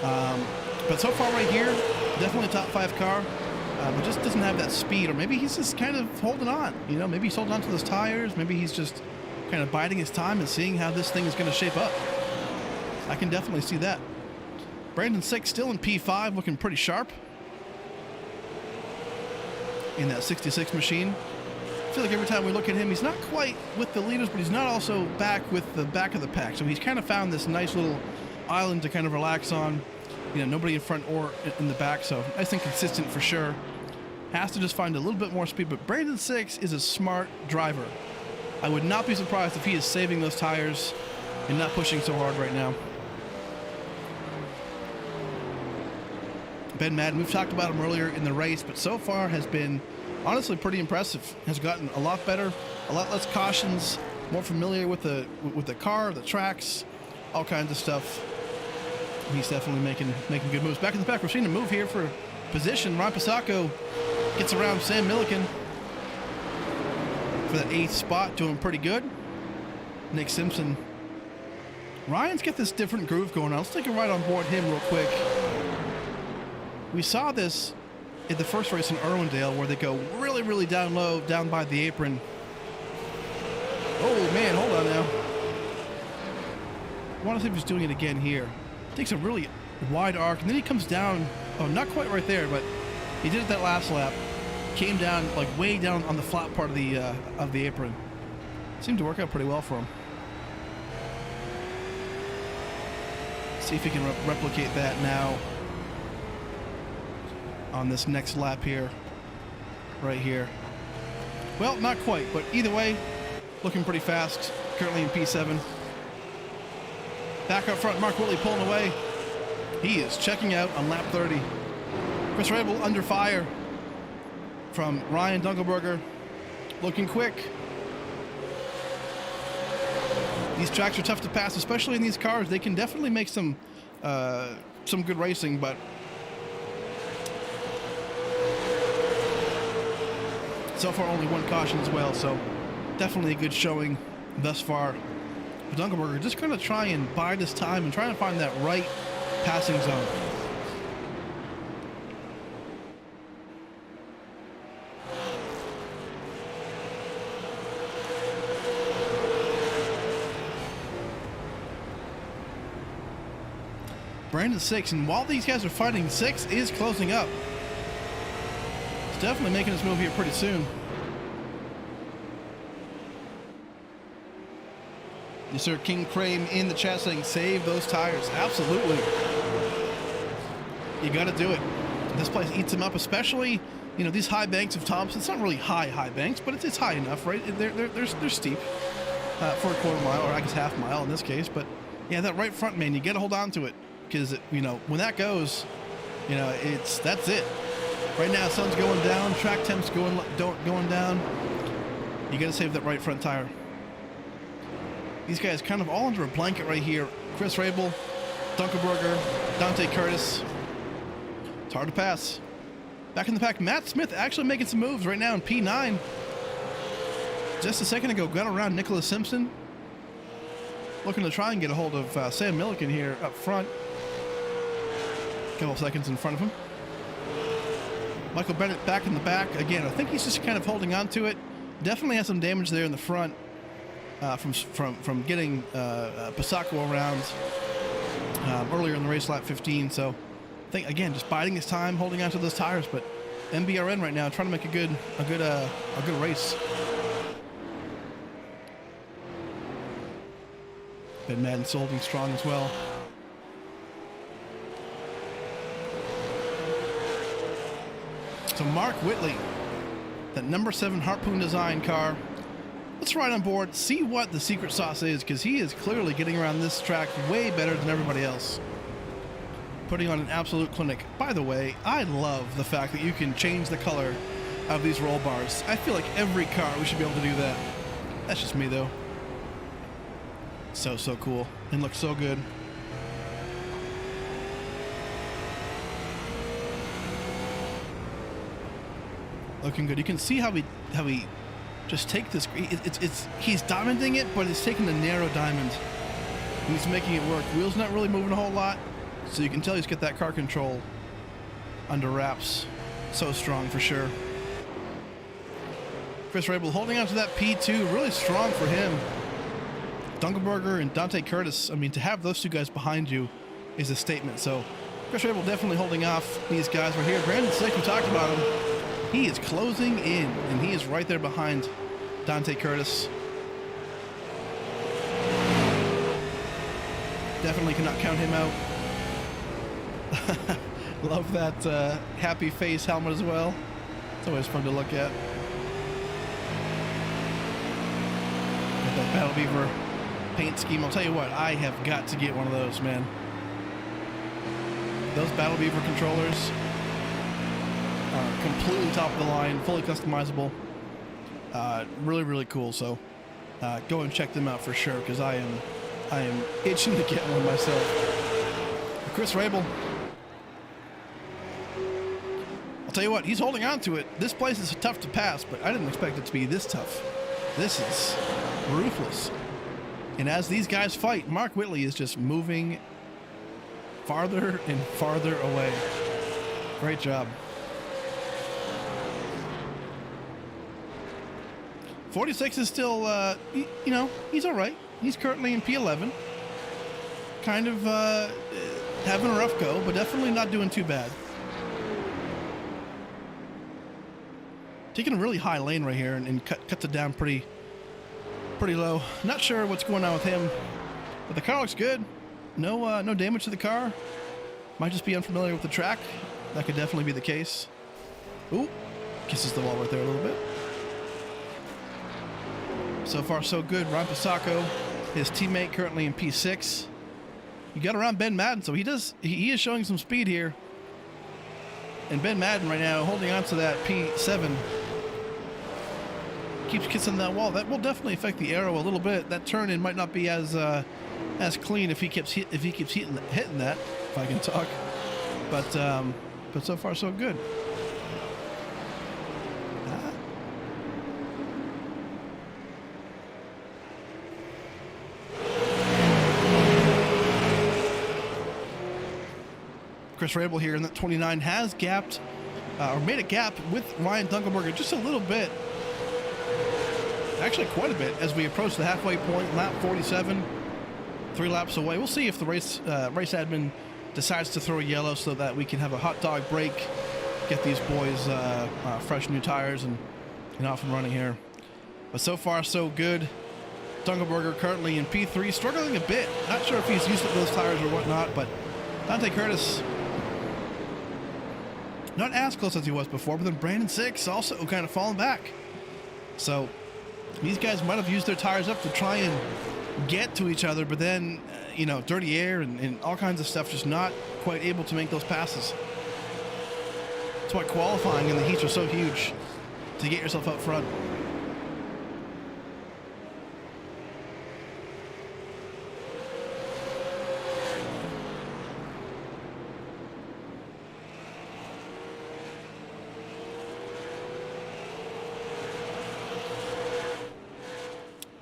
But so far right here, definitely a top 5 car. But just doesn't have that speed, or maybe he's just kind of holding on. You know, maybe he's holding on to those tires. Maybe he's just kind of biding his time and seeing how this thing is going to shape up. I can definitely see that. Brandon Sick still in P5, looking pretty sharp in that 66 machine. I feel like every time we look at him, he's not quite with the leaders, but he's not also back with the back of the pack. So he's kind of found this nice little island to kind of relax on. You know, nobody in front or in the back, so nice and consistent for sure. Has to just find a little bit more speed, but Brandon Six is a smart driver. I would not be surprised if he is saving those tires and not pushing so hard right now. Ben Madden, we've talked about him earlier in the race, but so far has been honestly pretty impressive. Has gotten a lot better, a lot less cautions, more familiar with the car, the tracks, all kinds of stuff. He's definitely making good moves. Back in the pack, we're seeing a move here for position. Ryan Pisacco gets around Sam Milliken for that 8th spot, doing pretty good. Nick Simpson. Ryan's got this different groove going on. Let's take a ride on board him real quick. We saw this in the first race in Irwindale where they go really, really down low, down by the apron. Oh man, hold on now. I want to see if he's doing it again here. Takes a really wide arc, and then he comes down. Oh, not quite right there, but he did it that last lap. Came down, like way down on the flat part of the apron. Seemed to work out pretty well for him. See if he can replicate that now on this next lap here, right here. Well, not quite, but either way, looking pretty fast. Currently in P7. Back up front, Mark Whitley pulling away. He is checking out on lap 30. Chris Rabel under fire from Ryan Dunkelberger. Looking quick. These tracks are tough to pass, especially in these cars. They can definitely make some good racing, but so far only one caution as well, so definitely a good showing thus far. Dunkelberger just going to try and bide his time and try to find that right passing zone. Brandon 6, and while these guys are fighting, 6 is closing up. He's definitely making his move here pretty soon. Yes, sir. King Crane in the chat saying, save those tires. Absolutely. You got to do it. This place eats them up, especially, you know, these high banks of Thompson. It's not really high banks, but it's high enough, right? They're steep for a quarter mile, or I guess half mile in this case. But yeah, that right front, man, you got to hold on to it because, you know, when that goes, you know, that's it. Right now, sun's going down, track temps going down. You got to save that right front tire. These guys kind of all under a blanket right here. Chris Rabel, Dunkelberger, Dante Curtis. It's hard to pass. Back in the pack, Matt Smith actually making some moves right now in P9. Just a second ago, got around Nicholas Simpson. Looking to try and get a hold of Sam Milliken here up front. Couple seconds in front of him. Michael Bennett back in the back. Again, I think he's just kind of holding on to it. Definitely has some damage there in the front. From getting Pisacco around earlier in the race, lap 15. So I think again, just biding his time, holding on to those tires. But MBRN right now trying to make a good race. Ben Madden's holding strong as well. So Mark Whitley, that number 7 Harpoon design car. Let's ride on board, see what the secret sauce is, because he is clearly getting around this track way better than everybody else. Putting on an absolute clinic. By the way, I love the fact that you can change the color of these roll bars. I feel like every car we should be able to do that. That's just me though. So cool and looks so good. Looking good. You can see how he just take this. He's diamonding it, but it's taking the narrow diamond. And he's making it work. Wheels not really moving a whole lot, so you can tell he's got that car control under wraps. So strong for sure. Chris Rabel holding on to that P2, really strong for him. Dunkelberger and Dante Curtis. I mean, to have those two guys behind you is a statement. So Chris Rabel definitely holding off these guys right here. Brandon Slick, we talked about him. He is closing in, and he is right there behind Dante Curtis. Definitely cannot count him out. Love that happy face helmet as well. It's always fun to look at. Got that Battle Beaver paint scheme. I'll tell you what, I have got to get one of those, man. Those Battle Beaver controllers completely top of the line, fully customizable. Really cool. So go and check them out for sure, because I am itching to get one myself. Chris Rabel, I'll tell you what, he's holding on to it. This place is tough to pass, but I didn't expect it to be this tough. This is ruthless. And as these guys fight, Mark Whitley is just moving farther and farther away. Great job. 46 is still, you know, he's all right. He's currently in P11. Kind of having a rough go, but definitely not doing too bad. Taking a really high lane right here and cuts it down pretty low. Not sure what's going on with him, but the car looks good. No damage to the car. Might just be unfamiliar with the track. That could definitely be the case. Ooh, kisses the wall right there a little bit. So far, so good. Ron Pisacco, his teammate, currently in P6. You got around Ben Madden, so he is showing some speed here. And Ben Madden right now holding on to that P7. Keeps kissing that wall. That will definitely affect the aero a little bit. That turn-in might not be as clean if he keeps hitting that, if I can talk. But so far so good. Chris Rabel here in that 29 has gapped, or made a gap with Ryan Dunkelberger just a little bit. Actually, quite a bit as we approach the halfway point, lap 47, 3 laps away. We'll see if the race admin decides to throw a yellow so that we can have a hot dog break, get these boys fresh new tires and off and running here. But so far, so good. Dunkelberger currently in P3, struggling a bit. Not sure if he's used to those tires or whatnot, but Dante Curtis, not as close as he was before, but then Brandon Six also kind of falling back. So these guys might have used their tires up to try and get to each other, but then, you know, dirty air and all kinds of stuff, just not quite able to make those passes. That's why qualifying and the heats are so huge, to get yourself up front.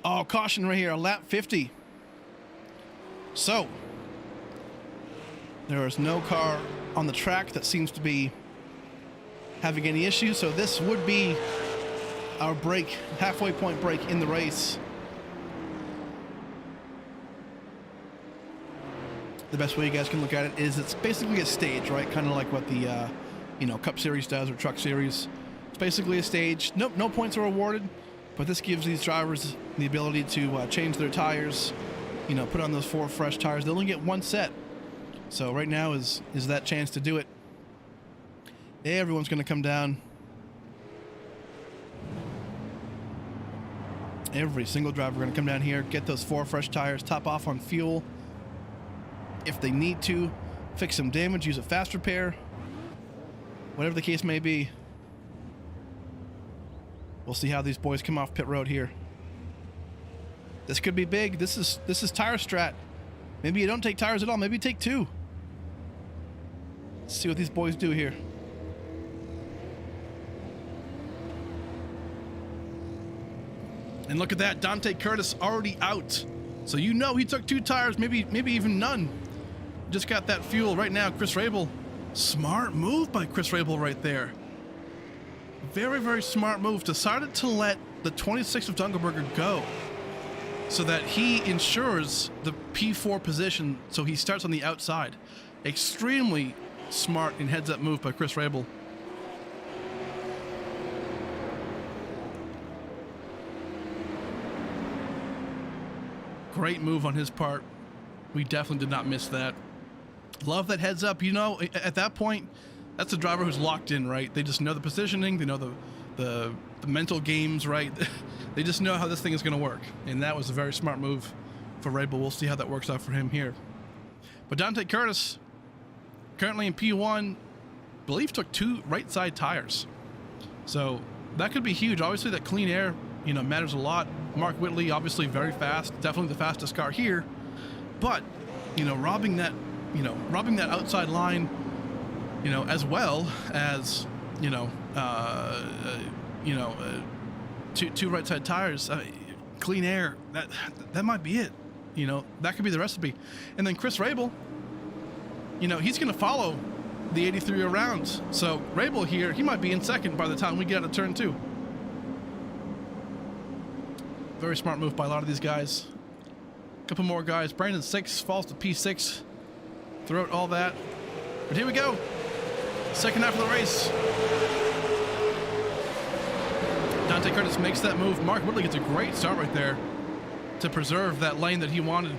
Oh, caution right here, lap 50. So, there is no car on the track that seems to be having any issues, so this would be our break, halfway point break in the race. The best way you guys can look at it is it's basically a stage, right? Kind of like what the, you know, Cup Series does or Truck Series. It's basically a stage. No points are awarded. But this gives these drivers the ability to change their tires, you know, put on those 4 fresh tires. They only get 1 set. So right now is that chance to do it. Everyone's going to come down. Every single driver going to come down here, get those 4 fresh tires, top off on fuel. If they need to, fix some damage, use a fast repair. Whatever the case may be. We'll see how these boys come off pit road here. This could be big. This is tire strat. Maybe you don't take tires at all. Maybe you take 2. Let's see what these boys do here. And look at that, Dante Curtis already out. So you know he took 2 tires, maybe even none. Just got that fuel right now. Chris Rabel, smart move by Chris Rabel right there. Very, very smart move. Decided to let the 26 of Dunkelberger go so that he ensures the P4 position, so he starts on the outside. Extremely smart and heads-up move by Chris Rabel. Great move on his part. We definitely did not miss that. Love that heads up. You know, at that point, that's a driver who's locked in, right? They just know the positioning, they know the mental games, right? They just know how this thing is going to work. And that was a very smart move for Rabel. We'll see how that works out for him here. But Dante Curtis, currently in P1, I believe took 2 right side tires. So that could be huge. Obviously that clean air you know, matters a lot. Mark Whitley, obviously very fast, definitely the fastest car here, but, you know, robbing that outside line, you know, as well as, two right side tires, clean air, that might be it. You know, that could be the recipe. And then Chris Rabel, you know, he's going to follow the 83 around. So Rabel here, he might be in second by the time we get out of turn 2. Very smart move by a lot of these guys. A couple more guys. Brandon 6 falls to P6 throughout all that. But here we go. Second half of the race. Dante Curtis makes that move. Mark Whitley gets a great start right there to preserve that lane that he wanted.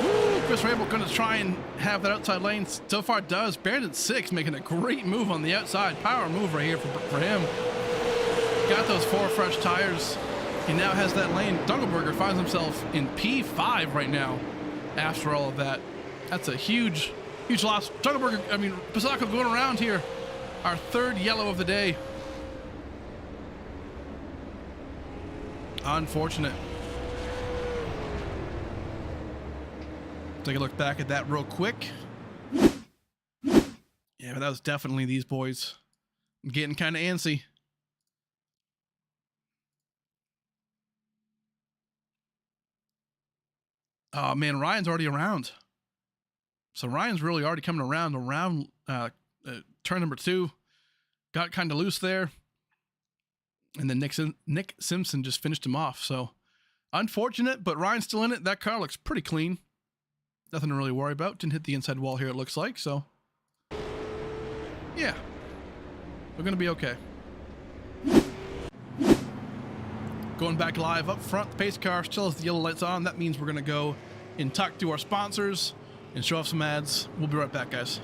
Woo, Chris Rabel going to try and have that outside lane. So far does. Brandon 6 making a great move on the outside. Power move right here for him. Got those 4 fresh tires. He now has that lane. Dunkelberger finds himself in P5 right now after all of that. That's a huge loss. Dunkelberger, I mean, Pisacco going around here. Our 3rd yellow of the day. Unfortunate. Take a look back at that real quick. Yeah, but that was definitely these boys. I'm getting kind of antsy. Oh man, Ryan's already around. So Ryan's really already coming around turn number 2. Got kind of loose there. And then Nick Simpson just finished him off. So unfortunate, but Ryan's still in it. That car looks pretty clean. Nothing to really worry about. Didn't hit the inside wall here, it looks like. So yeah, we're going to be okay. Going back live up front, the pace car still has the yellow lights on. That means we're going to go and talk to our sponsors and show off some ads. We'll be right back, guys.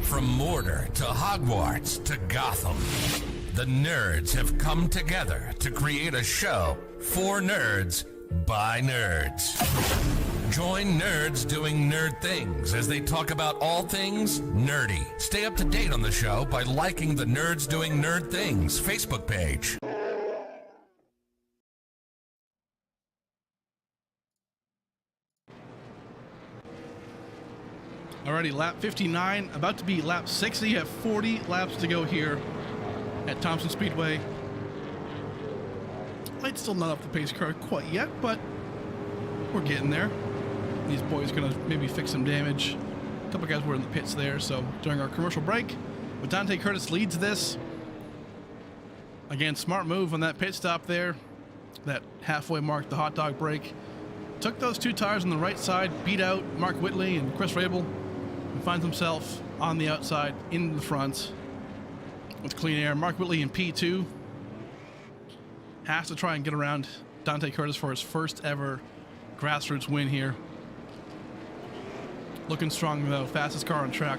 From Mordor to Hogwarts to Gotham, the nerds have come together to create a show for nerds by nerds. Join nerds doing nerd things as they talk about all things nerdy. Stay up to date on the show by liking the Nerds Doing Nerd Things Facebook page. Alrighty, lap 59, about to be lap 60. You have 40 laps to go here at Thompson Speedway. Light's still not up the pace car quite yet, but we're getting there. These boys gonna maybe fix some damage. A couple guys were in the pits there, so during our commercial break. But Dante Curtis leads this. Again, smart move on that pit stop there. That halfway mark, the hot dog break. Took those 2 tires on the right side, beat out Mark Whitley and Chris Rabel, and finds himself on the outside in the front with clean air. Mark Whitley in P2 has to try and get around Dante Curtis for his first ever grassroots win here. Looking strong though, fastest car on track.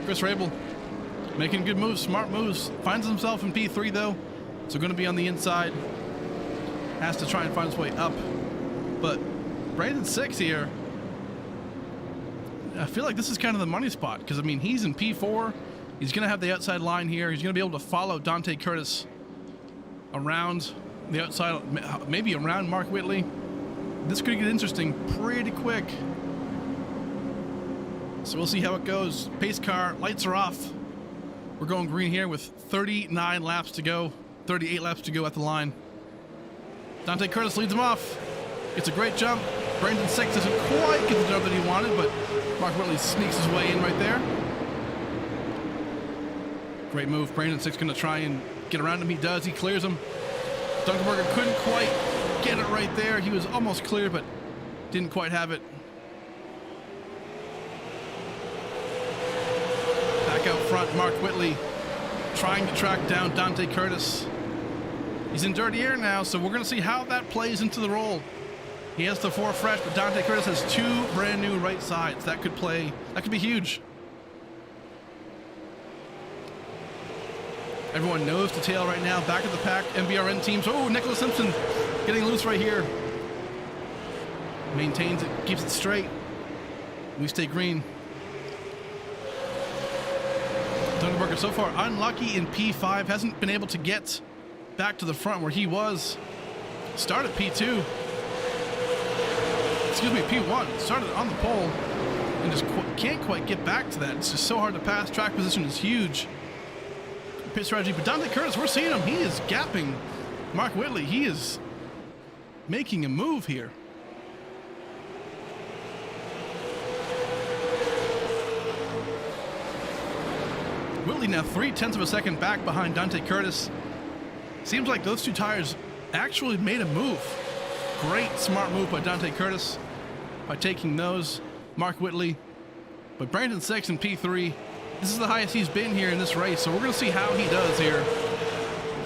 Chris Rabel making good moves, smart moves. Finds himself in P3 though, so going to be on the inside. Has to try and find his way up. But Brandon 6 here, I feel like this is kind of the money spot because, I mean, he's in P4. He's going to have the outside line here. He's going to be able to follow Dante Curtis around the outside, maybe around Mark Whitley. This could get interesting pretty quick. So we'll see how it goes. Pace car, lights are off. We're going green here with 39 laps to go, 38 laps to go at the line. Dante Curtis leads him off. It's a great jump. Brandon 6 doesn't quite get the jump that he wanted, but Mark Whitley sneaks his way in right there. Great move. Brandon 6 going to try and get around him. He does. He clears him. Dunkelberger couldn't quite get it right there. He was almost clear, but didn't quite have it. Back out front, Mark Whitley trying to track down Dante Curtis. He's in dirty air now, so we're going to see how that plays into the roll. He has the 4 fresh, but Dante Curtis has 2 brand new right sides. That could be huge. Everyone knows to tail right now. Back of the pack, MBRN teams. Oh, Nicholas Simpson getting loose right here. Maintains it, keeps it straight. We stay green. Dunkelberger so far unlucky in P5. Hasn't been able to get back to the front where he was. Started P2. Excuse me, P1. Started on the pole and just can't quite get back to that. It's just so hard to pass. Track position is huge. Pit strategy, but Dante Curtis, we're seeing him. He is gapping Mark Whitley. He is making a move here. Whitley now 0.3 of a second back behind Dante Curtis. Seems like those 2 tires actually made a move. Great, smart move by Dante Curtis by taking those. Mark Whitley, but Brandon 6 in P3. This is the highest he's been here in this race, so we're going to see how he does here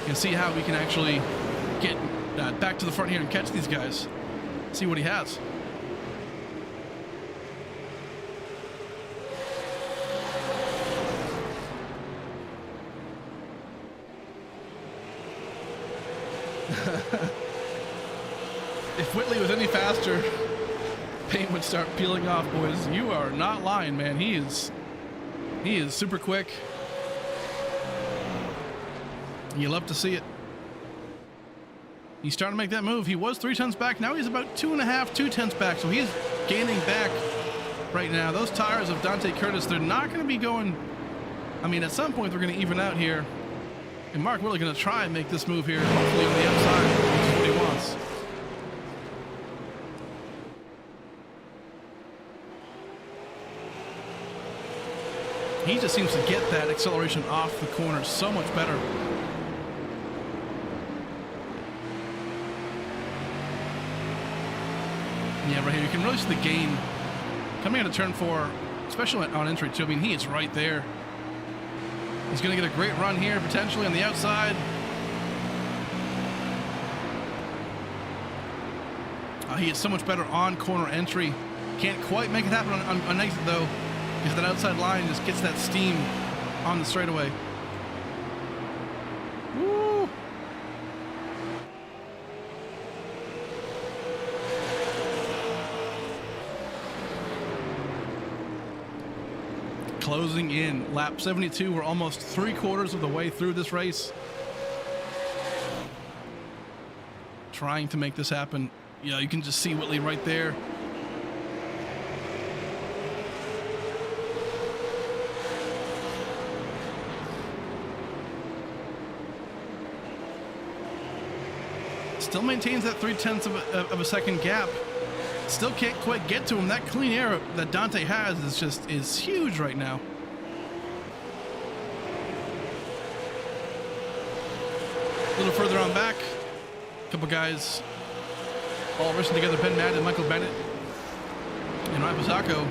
and see how we can actually get back to the front here and catch these guys. See what he has. If Whitley was any faster, paint would start peeling off, boys. You are not lying, man. He is super quick. You love to see it. He's starting to make that move. He was 3 tenths back. Now he's about 2 tenths back. So he's gaining back right now. Those tires of Dante Curtis, they're not going to be going. I mean, at some point they're going to even out here. And Mark Whitley going to try and make this move here, hopefully on the outside, which is what he wants. He just seems to get that acceleration off the corner so much better. Yeah, right here, you can really see the gain coming out of turn 4, especially on entry 2. I mean, he is right there. He's going to get a great run here, potentially on the outside. He is so much better on corner entry. Can't quite make it happen on exit, though, because that outside line just gets that steam on the straightaway. Woo! Closing in, lap 72. We're almost 3/4 of the way through this race. Trying to make this happen. Yeah, you can just see Whitley right there. Still maintains that 0.3 of a second gap. Still can't quite get to him. That clean air that Dante has is huge right now. A little further on back, a couple guys all racing together. Ben Madden, Michael Bennett, and Ryan Pizzacco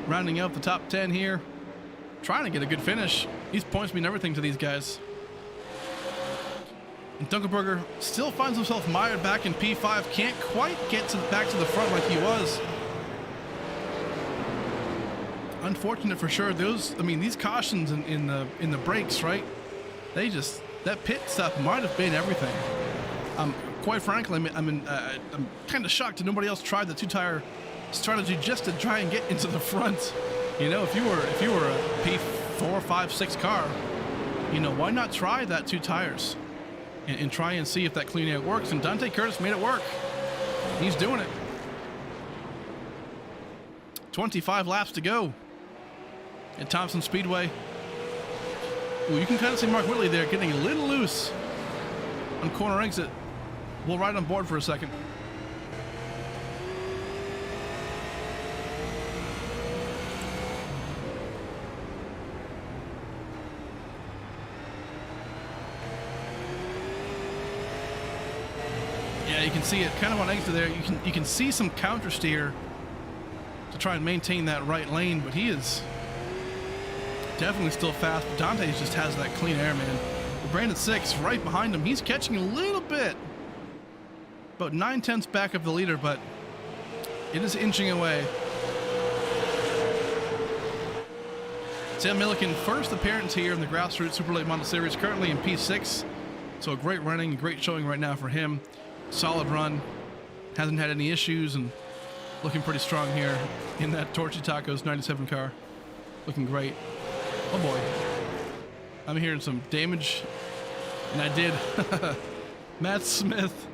rounding out the top 10 here, trying to get a good finish. These points mean everything to these guys. And Dunkelberger still finds himself mired back in P5. Can't quite get back to the front like he was. Unfortunate for sure. These cautions in the brakes, right? That pit stuff might have been everything. Quite frankly, I'm kind of shocked that nobody else tried the 2-tire strategy just to try and get into the front. You know, if you were a P4, 5, 6 car, you know, why not try that 2 tires? And try and see if that clean air works. And Dante Curtis made it work. He's doing it. 25 laps to go at Thompson Speedway. Ooh, you can kind of see Mark Whitley there getting a little loose on corner exit. We'll ride on board for a second. Yeah, you can see it kind of on exit there. You can see some counter steer to try and maintain that right lane, but he is Definitely still fast, but Dante just has that clean air, man. Brandon 6 right behind him. He's catching a little bit. About 9/10 back of the leader, but it is inching away. Sam Milliken, first appearance here in the Grassroots Super Late Model Series, currently in P6. So a great running, great showing right now for him. Solid run. Hasn't had any issues and looking pretty strong here in that Torchy Tacos 97 car. Looking great. Oh boy. I'm hearing some damage. And I did. Matt Smith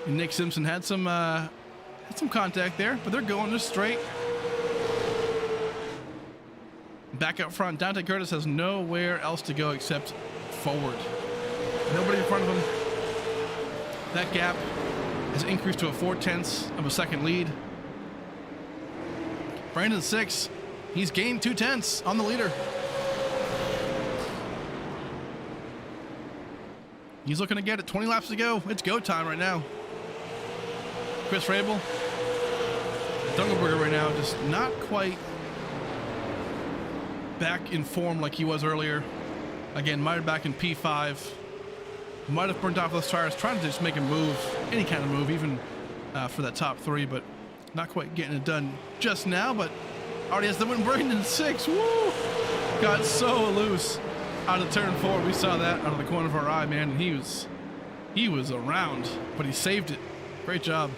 and Nick Simpson had some contact there, but they're going just straight. Back up front, Dante Curtis has nowhere else to go except forward. Nobody in front of him. That gap has increased to a 4/10 of a second lead. Brandon 6, he's gained 2/10 on the leader. He's looking to get it. 20 laps to go. It's go time right now. Chris Rabel, Dunkelberger right now, just not quite back in form like he was earlier. Again, might have back in P5. Might have burnt off those tires, trying to just make a move, any kind of move, even for that top 3, but not quite getting it done just now. But already has the win. Brandon 6, woo! Got so loose out of turn 4. We saw that out of the corner of our eye, man. And he was around, but he saved it. Great job.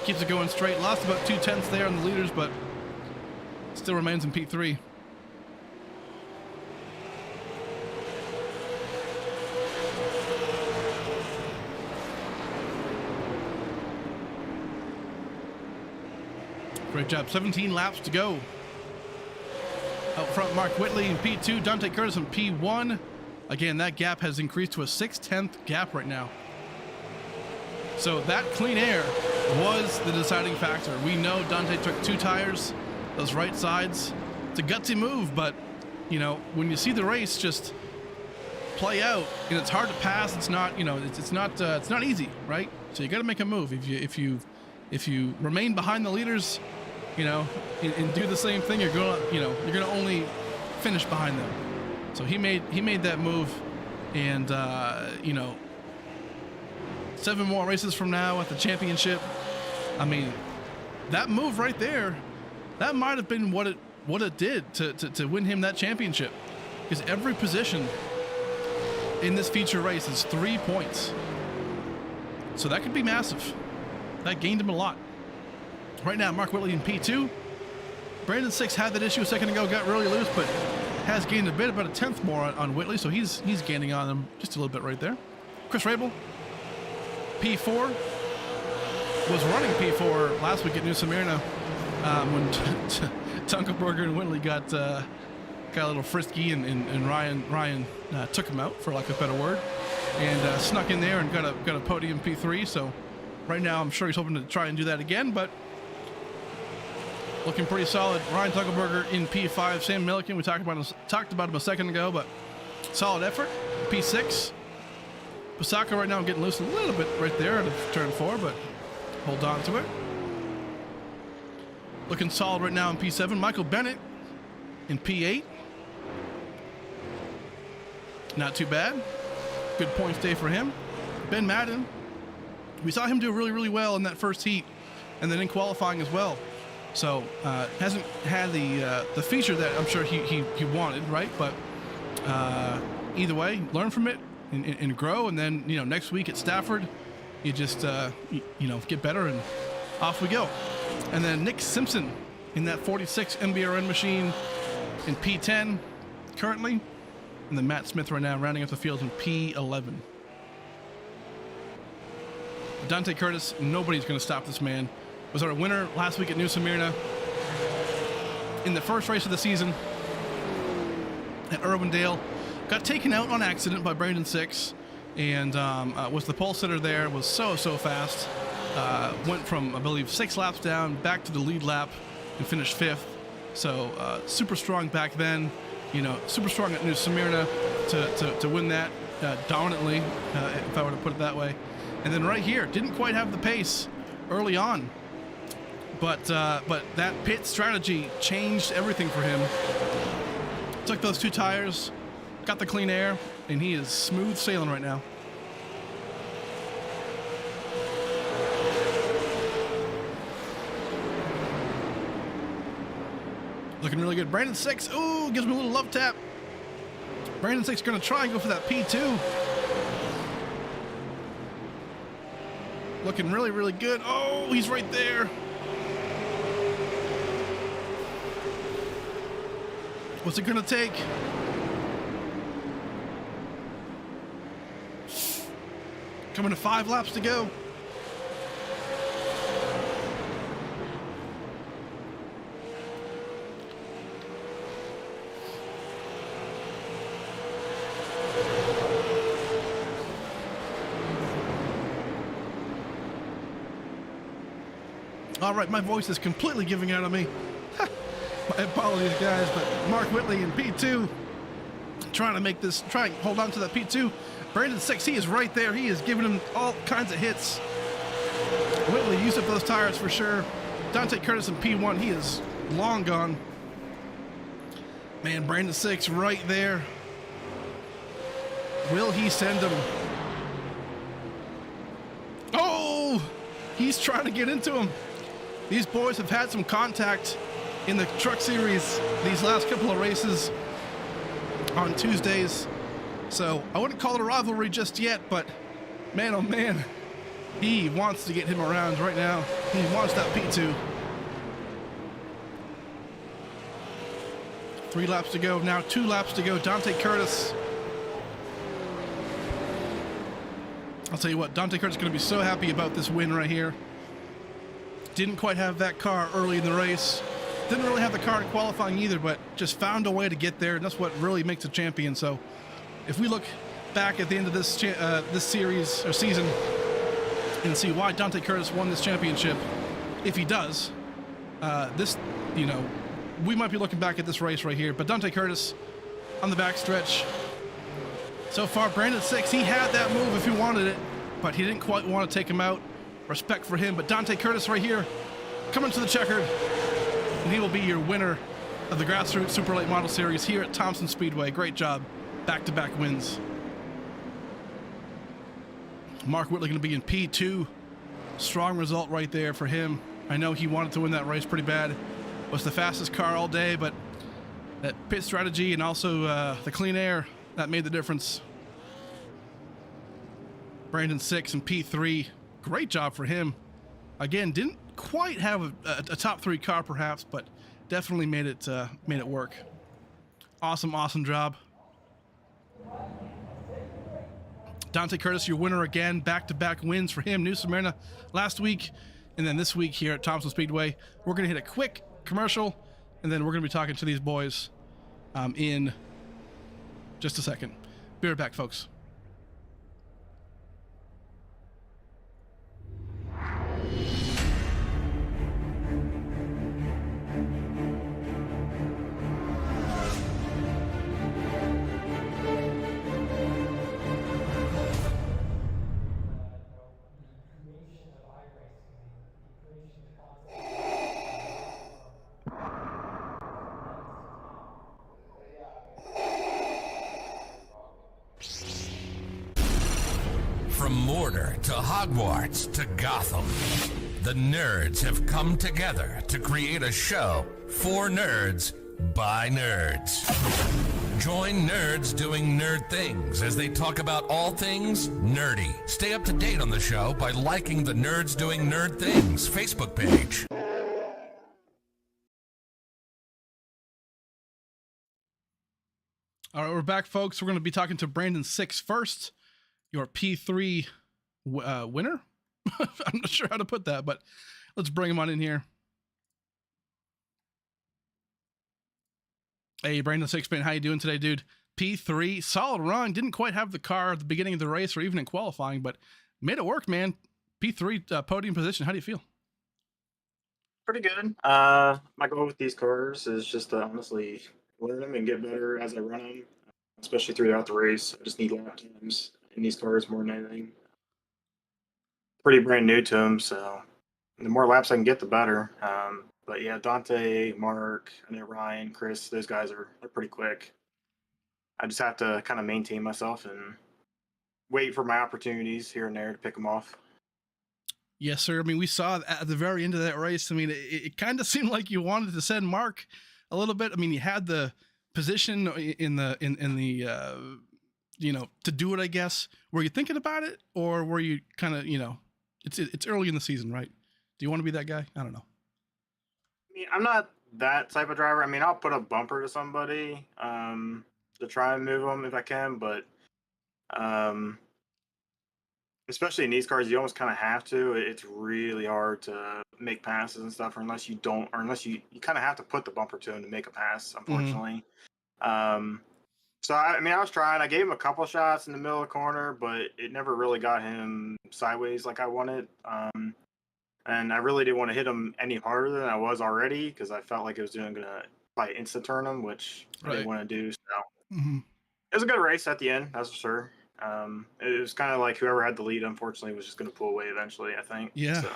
Keeps it going straight. Lost about 2/10 there on the leaders, but still remains in P3. Great job. 17 laps to go. Up front, Mark Whitley in P2, Dante Curtis in P1. Again, that gap has increased to a 6/10 gap right now. So that clean air was the deciding factor. We know Dante took 2 tires, those right sides. It's a gutsy move, but you know, when you see the race just play out and it's hard to pass, it's not, you know, it's not easy, right? So you got to make a move. If you remain behind the leaders, you know, and do the same thing, you're gonna only finish behind them. So he made that move, and you know, 7 more races from now at the championship. I mean, that move right there, that might have been what it did to win him that championship, because every position in this feature race is 3 points. So that could be massive. That gained him a lot. Right now, Mark Whitley in P2. Brandon 6 had that issue a second ago, got really loose, but has gained a bit, about a 10th more on Whitley, so he's gaining on him just a little bit right there. Chris Rabel, P4, was running P4 last week at New Smyrna when Dunkelberger and Whitley got a little frisky, and Ryan took him out, for lack of a better word, and snuck in there and got a podium P3. So right now, I'm sure he's hoping to try and do that again, but looking pretty solid. Ryan Dunkelberger in P5. Sam Milliken, we talked about him a second ago, but solid effort. P6. Pasaka right now getting loose a little bit right there at turn 4, but hold on to it. Looking solid right now in P7. Michael Bennett in P8. Not too bad. Good points day for him. Ben Madden, we saw him do really, really well in that first heat, and then in qualifying as well. So hasn't had the feature that I'm sure he wanted, right? But either way, learn from it and grow, and then, you know, next week at Stafford, you just you know, get better, and off we go. And then Nick Simpson in that 46 MBRN machine in P10 currently, and then Matt Smith right now rounding up the field in P11. Dante Curtis, nobody's going to stop this man. Was our winner last week at New Smyrna in the first race of the season at Irwindale. Got taken out on accident by Brandon 6, and was the pole sitter there. Was so fast. Went from, I believe, 6 laps down back to the lead lap and finished 5th. So super strong back then. You know, super strong at New Smyrna to win that dominantly, if I were to put it that way. And then right here, didn't quite have the pace early on. But that pit strategy changed everything for him. Took those 2 tires, got the clean air, and he is smooth sailing right now. Looking really good. Brandon 6, ooh, gives me a little love tap. Brandon 6 going to try and go for that P2. Looking really, really good. Oh, he's right there. What's it going to take? Coming to 5 laps to go. All right, my voice is completely giving out on me. My apologies, guys, but Mark Whitley in P2 trying to hold on to that P2. Brandon 6, he is right there. He is giving him all kinds of hits. Whitley used up those tires for sure. Dante Curtis in P1, he is long gone. Man, Brandon 6 right there. Will he send him? Oh, he's trying to get into him. These boys have had some contact in the Truck Series these last couple of races on Tuesdays. So I wouldn't call it a rivalry just yet, but man, oh man, he wants to get him around right now. He wants that P2. 3 laps to go, now 2 laps to go. Dante Curtis. I'll tell you what, Dante Curtis is going to be so happy about this win right here. Didn't quite have that car early in the race. Didn't really have the car in qualifying either, but just found a way to get there, and that's what really makes a champion. So if we look back at the end of this series or season and see why Dante Curtis won this championship, if he does, we might be looking back at this race right here. But Dante Curtis on the back stretch. So far, Brandon 6, he had that move if he wanted it, but he didn't quite want to take him out. Respect for him, but Dante Curtis right here coming to the checkered, and he will be your winner of the Grassroots Super Late Model Series here at Thompson Speedway. Great job. Back-to-back wins. Mark Whitley going to be in P2. Strong result right there for him. I know he wanted to win that race pretty bad. Was the fastest car all day, but that pit strategy and also the clean air, that made the difference. Brandon 6 and P3. Great job for him. Again, didn't quite have a top 3 car perhaps, but definitely made it work. Awesome job. Dante Curtis, your winner again. Back-to-back wins for him. New Smyrna last week, and then this week here at Thompson Speedway. We're going to hit a quick commercial, and then we're going to be talking to these boys in just a second. Be right back, folks. From Mortar to Hogwarts to Gotham, the nerds have come together to create a show for nerds by nerds. Join nerds doing nerd things as they talk about all things nerdy. Stay up to date on the show by liking the Nerds Doing Nerd Things Facebook page. All right, we're back, folks. We're going to be talking to Brandon 6 first, your P3 winner. I'm not sure how to put that, but let's bring him on in here. Hey, Brandon 6, man, how you doing today, dude? P3, solid run. Didn't quite have the car at the beginning of the race or even in qualifying, but made it work, man. P3 podium position. How do you feel? Pretty good. My goal with these cars is just to honestly learn them and get better as I run them, especially throughout the race. I just need lap times in these cars more than anything. Pretty brand new to them, so The more laps I can get, the better. But yeah, Dante, Mark, and then Ryan, Chris, those guys are pretty quick. I just have to kind of maintain myself and wait for my opportunities here and there to pick them off. Yes, sir. I mean, we saw at the very end of that race. I mean, it kind of seemed like you wanted to send Mark a little bit. I mean, you had the position in the to do it. I guess. Were you thinking about it, or were you kind of it's early in the season, right? Do you want to be that guy? I don't know. I mean, I'm not that type of driver. I mean, I'll put a bumper to somebody to try and move them if I can, but um, especially in these cars, you almost kind of have to. It's really hard to make passes and stuff, or unless you don't, or unless you kind of have to put the bumper to him to make a pass, unfortunately. Mm-hmm. So, I mean, I was trying. I gave him a couple shots in the middle of the corner, but it never really got him sideways like I wanted. And I really didn't want to hit him any harder than I was already because I felt like it was going to probably instant turn him, which I didn't want to do. So it was a good race at the end, that's for sure. It was kind of like whoever had the lead, unfortunately, was just going to pull away eventually, I think. Yeah. So.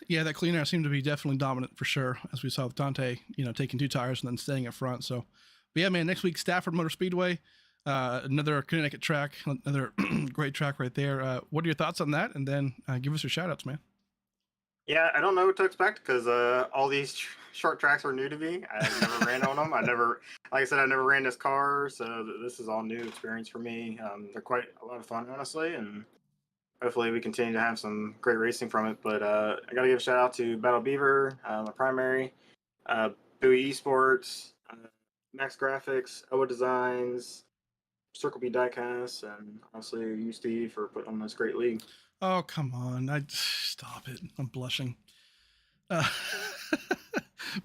Yeah, that clean air seemed to be definitely dominant for sure, as we saw with Dante, taking 2 tires and then staying up front. So, but yeah, man, next week, Stafford Motor Speedway, another Connecticut track, another great track right there. What are your thoughts on that? And then give us your shout outs, man. Yeah, I don't know what to expect because all these short tracks were new to me. I never ran on them. Like I said, I never ran this car, so this is all new experience for me. They're quite a lot of fun, honestly, and hopefully we continue to have some great racing from it. But I got to give a shout out to Battle Beaver, my primary, Bowie Esports, Max Graphics, Owa Designs, Circle B Diecast, and obviously you, Steve, for putting on this great league. Oh, come on. Stop it. I'm blushing.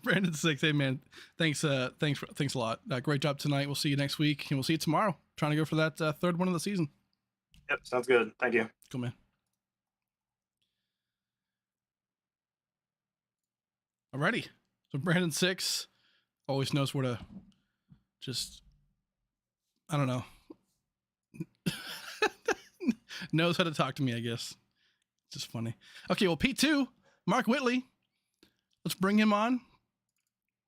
Brandon 6, hey man, thanks a lot. Great job tonight. We'll see you next week, and we'll see you tomorrow. Trying to go for that third one of the season. Yep, sounds good. Thank you. Cool, man. Alrighty. So Brandon 6 always knows where to just, I don't know, knows how to talk to me, I guess. It's just funny. Okay, well, P2, Mark Whitley. Let's bring him on.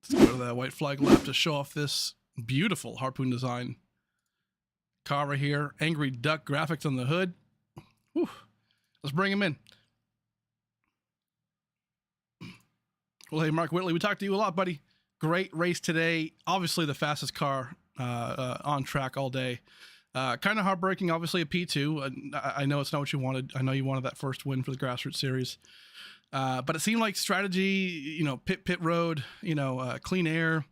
Let's go to that white flag lap to show off this beautiful Harpoon design car right here. Angry Duck graphics on the hood. Whew. Let's bring him in. Well, hey, Mark Whitley, we talked to you a lot, buddy. Great race today. Obviously the fastest car on track all day. Kind of heartbreaking, obviously, a P2. I know it's not what you wanted. I know you wanted that first win for the Grassroots Series. But it seemed like strategy, pit road, clean air,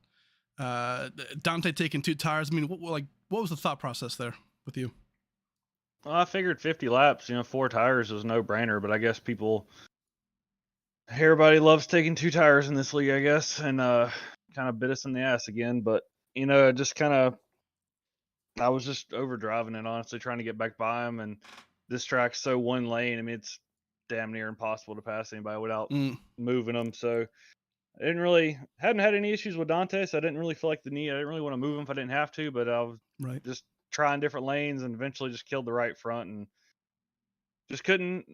Dante taking 2 tires. I mean, what was the thought process there with you? Well, I figured 50 laps, 4 tires was no brainer, but I guess everybody loves taking 2 tires in this league, I guess, and kind of bit us in the ass again. But, I was just overdriving it, honestly, trying to get back by him. And this track's so one lane. I mean, it's damn near impossible to pass anybody without moving them. So I hadn't had any issues with Dante, so I didn't really feel like the need. I didn't really want to move him if I didn't have to, but I was just trying different lanes and eventually just killed the right front and just couldn't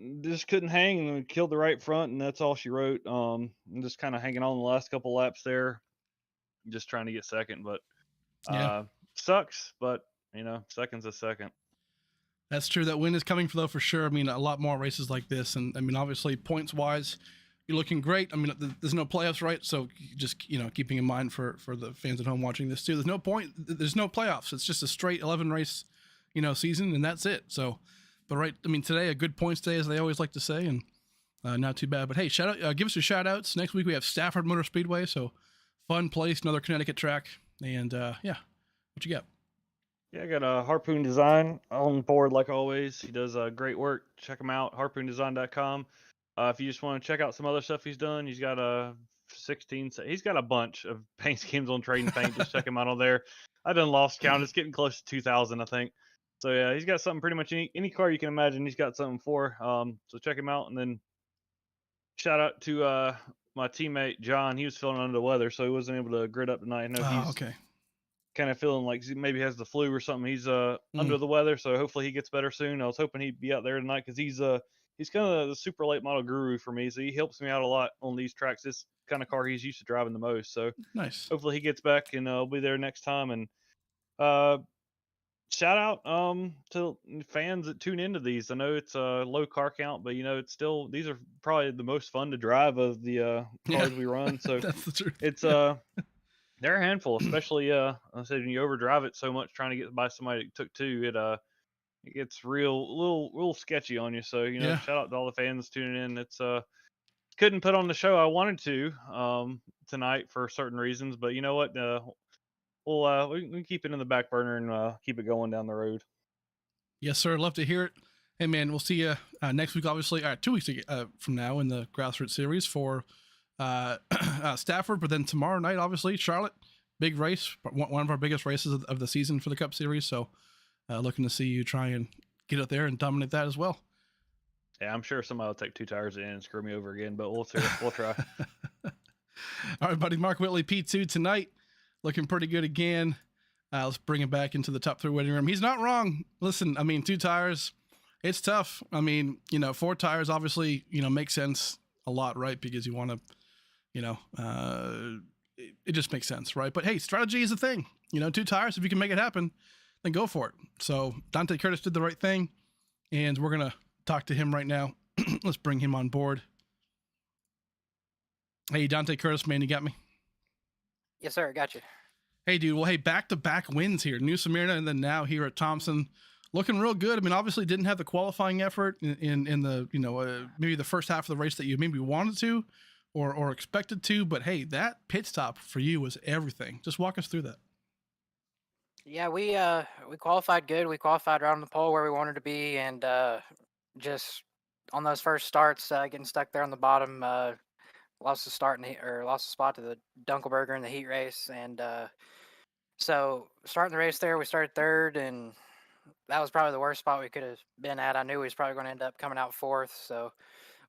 hang and killed the right front. And that's all she wrote. I'm just kind of hanging on the last couple laps there, just trying to get second, but sucks, but second's a second. That's true. That win is coming for sure. I mean, a lot more races like this, and I mean, obviously, points wise, you're looking great. I mean, there's no playoffs, right? So just keeping in mind for the fans at home watching this too, there's no playoffs. It's just a straight 11 race, season, and that's it. So, but right, I mean, today a good points day, as they always like to say, and not too bad. But hey, shout out, give us your shout outs. Next week we have Stafford Motor Speedway, so fun place, another Connecticut track, and what you got? Yeah, I got a Harpoon Design on board like always. He does great work. Check him out, harpoondesign.com. If you just want to check out some other stuff he's done, he's got he's got a bunch of paint schemes on Trading Paint. Just check him out on there. I done lost count. It's getting close to 2,000, I think. So yeah, he's got something pretty much any car you can imagine. He's got something for. So check him out, and then shout out to my teammate John. He was feeling under the weather, so he wasn't able to grid up tonight. I know he's okay. Kind of feeling like maybe has the flu or something. He's under the weather, so hopefully he gets better soon. I was hoping he'd be out there tonight because he's he's kind of the super late model guru for me. So he helps me out a lot on these tracks. This kind of car he's used to driving the most. So Nice. hopefully he gets back and I'll be there next time. And uh, shout out to fans that tune into these. I know it's a low car count, but it's still, these are probably the most fun to drive of the cars we run. So that's the truth. it's they're a handful, especially I said when you overdrive it so much trying to get by somebody that took two, it gets real sketchy on you. So shout out to all the fans tuning in. It's couldn't put on the show I wanted to tonight for certain reasons, but you know what, we can keep it in the back burner and keep it going down the road. Yes, sir. Love to hear it. Hey, man, we'll see you next week, obviously, 2 weeks from now in the Grassroots Series for Stafford, but then tomorrow night, obviously, Charlotte, big race, one of our biggest races of the season for the Cup Series. So looking to see you try and get out there and dominate that as well. Yeah, I'm sure somebody will take two tires in and screw me over again, but we'll see. We'll try. All right, buddy. Mark Whitley, P2 tonight, looking pretty good again. Let's bring him back into the top 3 waiting room. He's not wrong. Listen, I mean, 2 tires, it's tough. I mean, 4 tires obviously, make sense a lot, right? Because you want to, it just makes sense, right? But hey, strategy is a thing. 2 tires, if you can make it happen, then go for it. So Dante Curtis did the right thing, and we're going to talk to him right now. Let's bring him on board. Hey, Dante Curtis, man, you got me? Yes, sir. Got you. Hey, dude. Well, hey, back-to-back wins here. New Smyrna and then now here at Thompson. Looking real good. I mean, obviously didn't have the qualifying effort in the, maybe the first half of the race that you maybe wanted to or expected to. But, hey, that pit stop for you was everything. Just walk us through that. Yeah, we qualified good. We qualified right on the pole where we wanted to be, and just on those first starts, getting stuck there on the bottom, lost the spot to the Dunkelberger in the heat race, and so starting the race there, we started third, and that was probably the worst spot we could have been at. I knew we was probably going to end up coming out fourth, so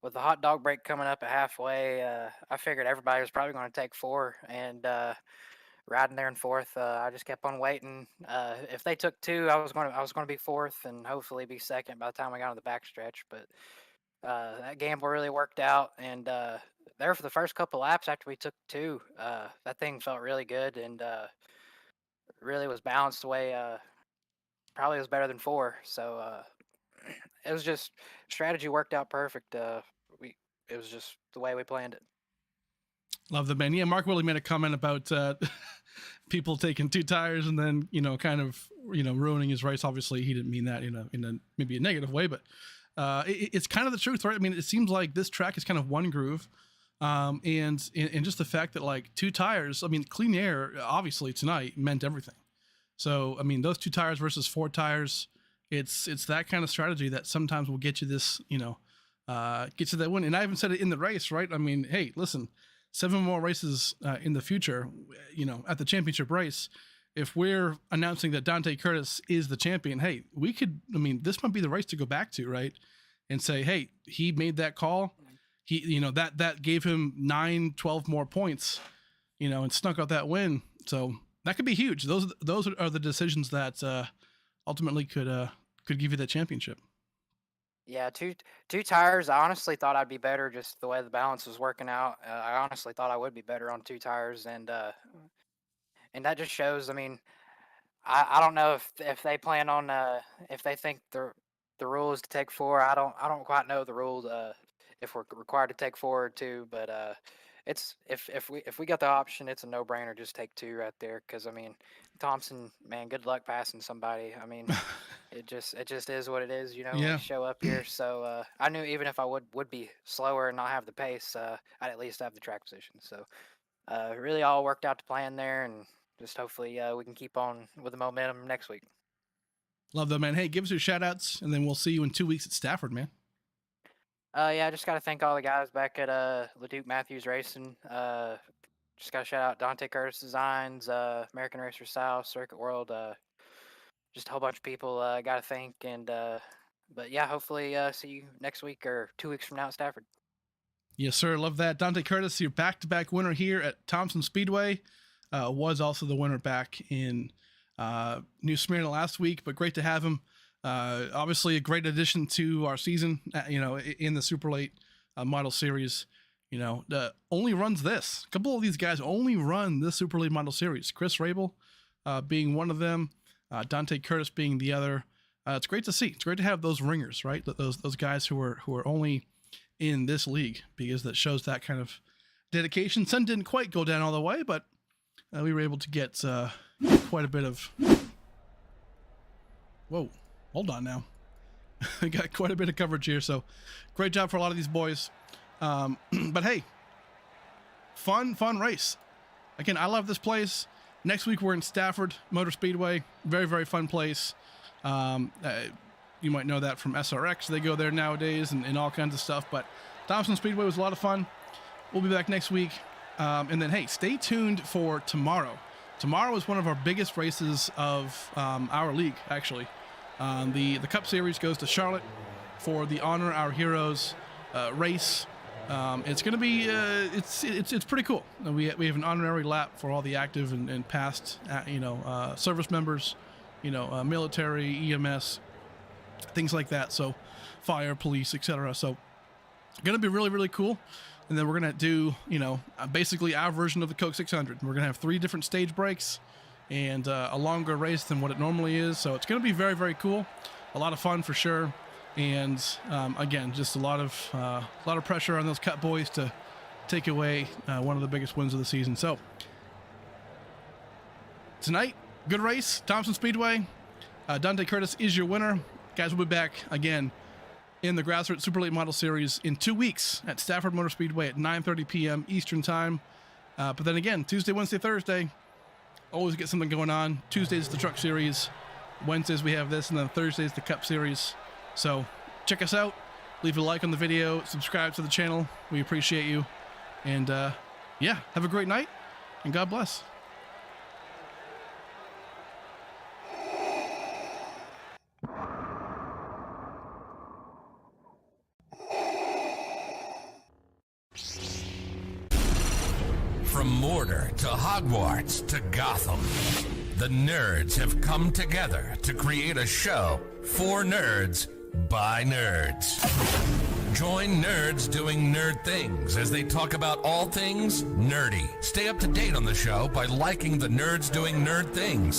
with the hot dog break coming up at halfway, I figured everybody was probably going to take 4, and riding there in fourth, I just kept on waiting. If they took 2, I was going to be fourth and hopefully be second by the time I got on the backstretch. But that gamble really worked out, and there for the first couple laps after we took 2, that thing felt really good and really was balanced the way. Probably was better than 4, so it was just strategy worked out perfect. It was just the way we planned it. Love the man. Yeah, Mark Willie made a comment about people taking 2 tires and then kind of ruining his race. Obviously, he didn't mean that in a maybe a negative way, but it's kind of the truth, right? I mean, it seems like this track is kind of one groove, and just the fact that like 2 tires. I mean, clean air obviously tonight meant everything. So I mean, those 2 tires versus 4 tires, it's that kind of strategy that sometimes will get you this, get you that win. And I even said it in the race, right? I mean, hey, listen. 7 more races in the future, at the championship race. If we're announcing that Dante Curtis is the champion, hey, this might be the race to go back to, right? And say, hey, he made that call. He, that gave him 9, 12 more points, and snuck out that win. So that could be huge. Those are the decisions that ultimately could give you that championship. Yeah, two tires. I honestly thought I'd be better just the way the balance was working out. I honestly thought I would be better on 2 tires, and that just shows. I mean, I don't know if they plan on if they think the rule is to take 4. I don't quite know the rules if we're required to take 4 or 2, but it's if we got the option, it's a no-brainer. Just take 2 right there, because I mean, Thompson, man, good luck passing somebody. I mean, it just is what it is, Yeah. When you show up here. So I knew even if I would be slower and not have the pace, I'd at least have the track position. So it really all worked out to plan there, and just hopefully we can keep on with the momentum next week. Love that, man. Hey, give us your shout outs, and then we'll see you in 2 weeks at Stafford, man. Yeah, I just got to thank all the guys back at LeDuc Matthews Racing. Just got to shout out Dante Curtis Designs, American Racer South, Circuit World, just a whole bunch of people got to thank. And but yeah, hopefully see you next week or 2 weeks from now at Stafford. Yes, sir. Love that. Dante Curtis, your back-to-back winner here at Thompson Speedway, was also the winner back in New Smyrna last week, but great to have him Obviously a great addition to our season, in the Super Late Model Series. Only runs this. A couple of these guys only run this Super Late Model Series. Chris Rabel being one of them, Dante Curtis being the other. It's great to see. It's great to have those ringers, right? Those guys who are only in this league, because that shows that kind of dedication. Sun didn't quite go down all the way, but we were able to get quite a bit of... Whoa, hold on now. We got quite a bit of coverage here, so great job for a lot of these boys. But hey, fun race. Again, I love this place. Next week we're in Stafford Motor Speedway. Very, very fun place. You might know that from SRX. They go there nowadays and all kinds of stuff. But Thompson Speedway was a lot of fun. We'll be back next week. And then, hey, stay tuned for tomorrow. Tomorrow is one of our biggest races of our league, actually. The Cup Series goes to Charlotte for the Honor Our Heroes race. It's going to be it's pretty cool. We have an honorary lap for all the active and past service members, military, EMS, things like that. So fire, police, etc. So going to be really, really cool. And then we're going to do basically our version of the Coke 600. We're going to have 3 different stage breaks and a longer race than what it normally is. So it's going to be very, very cool. A lot of fun for sure. And again, just a lot of pressure on those Cut boys to take away one of the biggest wins of the season. So tonight, good race, Thompson Speedway. Dante Curtis is your winner. Guys, we'll be back again in the Grassroots Super Late Model Series in 2 weeks at Stafford Motor Speedway at 9:30 p.m. Eastern Time. But then again, Tuesday, Wednesday, Thursday, always get something going on. Tuesdays, the Truck Series. Wednesdays, we have this, and then Thursdays, the Cup Series. So check us out. Leave a like on the video. Subscribe to the channel. We appreciate you. And yeah, have a great night, and God bless. From Mordor to Hogwarts to Gotham, the nerds have come together to create a show for nerds by nerds. Join nerds doing nerd things as they talk about all things nerdy. Stay up to date on the show by liking the Nerds Doing Nerd Things